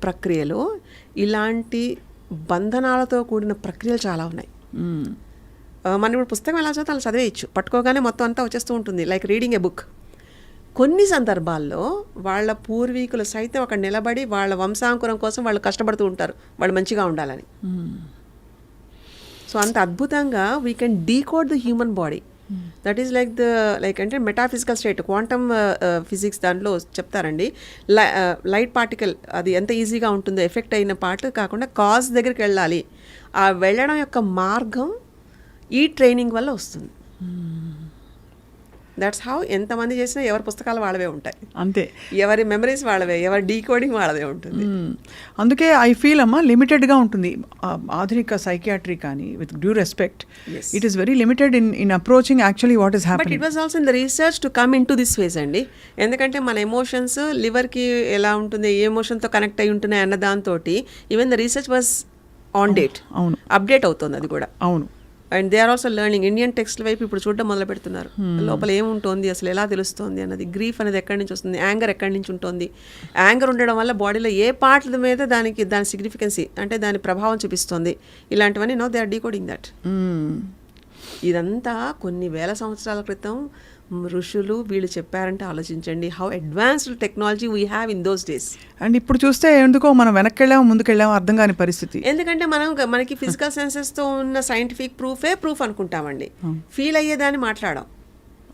ప్రక్రియలో ఇలాంటి బంధనాలతో కూడిన ప్రక్రియలు చాలా ఉన్నాయి. మనం ఇప్పుడు పుస్తకం ఎలా చదివితే అలా చదివేయచ్చు, పట్టుకోగానే మొత్తం అంతా వచ్చేస్తూ ఉంటుంది, లైక్ రీడింగ్ ఏ బుక్. కొన్ని సందర్భాల్లో వాళ్ళ పూర్వీకులు సైతం అక్కడ నిలబడి వాళ్ళ వంశాంకురం కోసం వాళ్ళు కష్టపడుతూ ఉంటారు, వాళ్ళు మంచిగా ఉండాలని. సో అంత అద్భుతంగా we can decode the human body. That is like అంటే మెటాఫిజికల్ స్టేట్, క్వాంటమ్ ఫిజిక్స్ దాంట్లో చెప్తారండి. లైట్ పార్టికల్ అది ఎంత ఈజీగా ఉంటుందో, ఎఫెక్ట్ అయిన పార్ట్ కాకుండా కాజ్ దగ్గరికి వెళ్ళాలి. ఆ వెళ్ళడం యొక్క మార్గం ఈ ట్రైనింగ్ వల్ల వస్తుంది. దట్స్ హౌ ఎంతమంది చేసినా ఎవరి పుస్తకాలు వాళ్ళవే ఉంటాయి, అంతే, ఎవరి మెమరీస్ వాళ్ళవే, ఎవరి డీకోడింగ్ వాళ్ళదే ఉంటుంది. అందుకే ఐ ఫీల్ అమ్మా లిమిటెడ్గా ఉంటుంది ఆధునిక సైకియాట్రీ కానీ, with due respect, it is very limited in approaching actually what is happening. But it was also in the research to come in to this phase అండి. ఎందుకంటే మన ఎమోషన్స్ లివర్కి ఎలా ఉంటుంది, ఏ ఎమోషన్తో కనెక్ట్ అయి ఉంటున్నాయి అన్న దాంతో even the research was on date. అవును, అప్డేట్ అవుతుంది అది కూడా. అవును. And they are also learning. Indian text వైపు ఇప్పుడు చూడడం మొదలు పెడుతున్నారు. లోపల ఏముంటుంది, అసలు ఎలా తెలుస్తుంది అన్నది, గ్రీఫ్ అనేది ఎక్కడి నుంచి వస్తుంది, యాంగర్ ఎక్కడి నుంచి ఉంటుంది, యాంగర్ ఉండడం వల్ల బాడీలో ఏ పార్ట్ల మీద దాని సిగ్నిఫికెన్సీ అంటే దాని ప్రభావం చూపిస్తుంది, ఇలాంటివన్నీ no they are decoding that. ఇదంతా కొన్ని వేల సంవత్సరాల క్రితం ఋషులు వీళ్ళు చెప్పారంటే ఆలోచించండి, how advanced technology we have in those days. And ఇప్పుడు చూస్తే ఎందుకో మనం వెనక్కి వెళ్ళాము ముందుకు వెళ్ళాము అర్థం కాని పరిస్థితి. ఎందుకంటే మనకి ఫిజికల్ సెన్సెస్తో ఉన్న సైంటిఫిక్ ప్రూఫ్ అనుకుంటామండి, ఫీల్ అయ్యేదాన్ని మాట్లాడాం.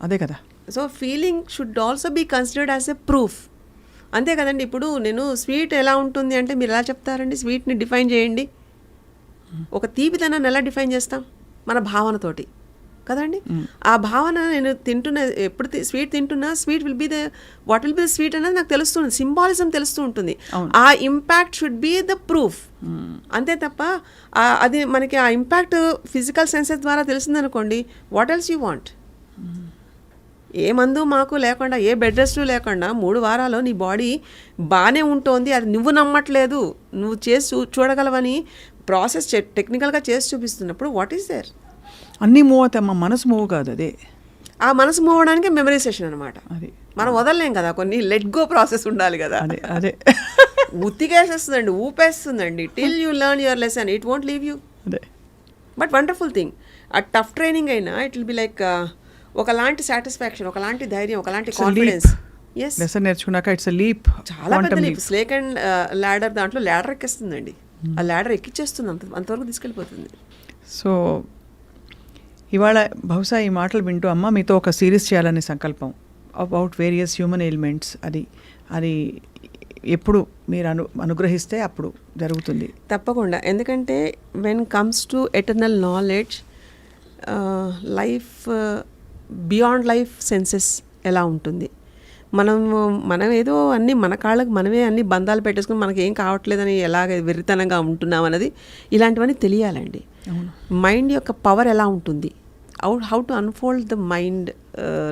అదే కదా. So feeling should also be considered as a proof. అంతే కదండి. ఇప్పుడు నేను స్వీట్ ఎలా ఉంటుంది అంటే మీరు ఎలా చెప్తారండి, స్వీట్ని డిఫైన్ చేయండి. ఒక తీపిదనాన్ని ఎలా డిఫైన్ చేస్తాం, మన భావనతోటి కదండి. ఆ భావన నేను తింటున్న, ఎప్పుడు స్వీట్ తింటున్నా, sweet will be the what will be the sweet అనేది నాకు తెలుస్తుంది, సింబాలిజం తెలుస్తూ ఉంటుంది. ఆ impact should be the proof. అంతే తప్ప అది మనకి ఆ ఇంపాక్ట్ ఫిజికల్ సెన్సెస్ ద్వారా తెలిసిందనుకోండి, వాట్ ఎల్స్ యూ వాంట్. ఏ మందు మాకు లేకుండా, ఏ బెడ్ రెస్ట్ లేకుండా 3 వారాలు నీ బాడీ బాగానే ఉంటుంది, అది నువ్వు నమ్మట్లేదు, నువ్వు చేసి చూడగలవని ప్రాసెస్ టెక్నికల్గా చేసి చూపిస్తున్నప్పుడు వాట్ ఈస్ దేర్? అన్నీ మూవ్ అవుతాయి, మా మనసు మూవ్ కాదు. అదే ఆ మనసు మూవ్ అవడానికి మెమరైజేషన్ అనమాట. అది మనం వదలలేం కదా, కొన్ని లెట్ గో ప్రాసెస్ ఉండాలి కదా. అదే అదే ఉత్తికేసేస్తుందండి, ఊపేస్తుందండి, till you learn your lesson it won't leave you. అదే బట్ వండర్ఫుల్ థింగ్. ఆ టఫ్ ట్రైనింగ్ అయినా ఇట్ విల్ బి లైక్ ఒకలాంటి సాటిస్ఫాక్షన్, ఒకలాంటి ధైర్యం, ఒకలాంటి కాన్ఫిడెన్స్. ఎస్, లెసన్ నేర్చుకున్నాక ఇట్స్ ఎ లీప్, చాలా పెద్ద లీప్. స్నేక్ అండ్ ల్యాడర్, దాంట్లో ల్యాడర్ ఎక్కేస్తుందండి, ఆ ల్యాడర్ ఎక్కిచ్చేస్తుంది, అంతవరకు తీసుకెళ్ళిపోతుంది. సో ఇవాళ బహుశా ఈ మాటలు వింటూ అమ్మ మీతో ఒక సిరీస్ చేయాలనే సంకల్పం అబౌట్ వేరియస్ హ్యూమన్ ఎలిమెంట్స్. అది ఎప్పుడు మీరు అనుగ్రహిస్తే అప్పుడు జరుగుతుంది తప్పకుండా. ఎందుకంటే when comes to eternal knowledge, life beyond life senses ఎలా ఉంటుంది, మనం ఏదో అన్నీ మన కాళ్ళకు మనమే అన్ని బంధాలు పెట్టేసుకుని మనకి ఏం కావట్లేదని ఎలాగ వెర్రితనంగా ఉంటున్నాం అన్నది, ఇలాంటివన్నీ తెలియాలండి. మైండ్ యొక్క పవర్ ఎలా ఉంటుంది, how to unfold the mind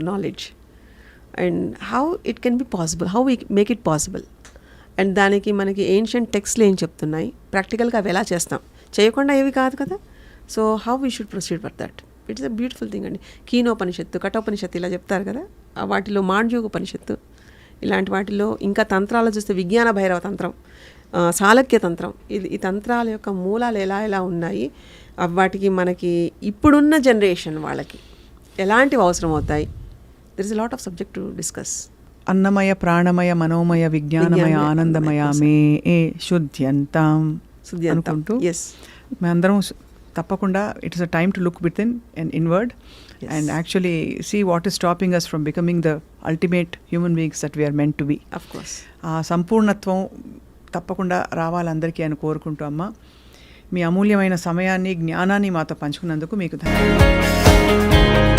knowledge and how it can be possible, how we make it possible. And దానికి మనకి ఏన్షియంట్ టెక్స్ట్లు ఏం చెప్తున్నాయి, ప్రాక్టికల్గా అవి ఎలా చేస్తాం, చేయకుండా ఏవి కాదు కదా. So how we should proceed for that. It's a beautiful thing అండి. కీనోపనిషత్తు, కఠోపనిషత్తు ఇలా చెప్తారు కదా, వాటిలో మాండ్యూకోపనిషత్తు, ఇలాంటి వాటిలో ఇంకా తంత్రాలు చూస్తే విజ్ఞాన భైరవ తంత్రం, సాళక్య తంత్రం, ఈ తంత్రాల యొక్క మూలాలు ఎలా ఉన్నాయి, వాటికి మనకి ఇప్పుడున్న జనరేషన్ వాళ్ళకి ఎలాంటివి అవసరం అవుతాయి. There is a lot of subject to discuss. అన్నమయ ప్రాణమయ మనోమయ విజ్ఞానమయ ఆనందమయ మే ఏ శుద్ధ్యంతాం అనుకుంటూ మేమందరం తప్పకుండా it is a time to look with in and inward and actually see what is stopping us from becoming the ultimate human beings that we are meant to be. Of course. సంపూర్ణత్వం తప్పకుండా రావాలందరికీ అని కోరుకుంటూ అమ్మ మీ అమూల్యమైన సమయాన్ని జ్ఞానాన్ని మాతో పంచుకున్నందుకు మీకు ధన్యవాదాలు.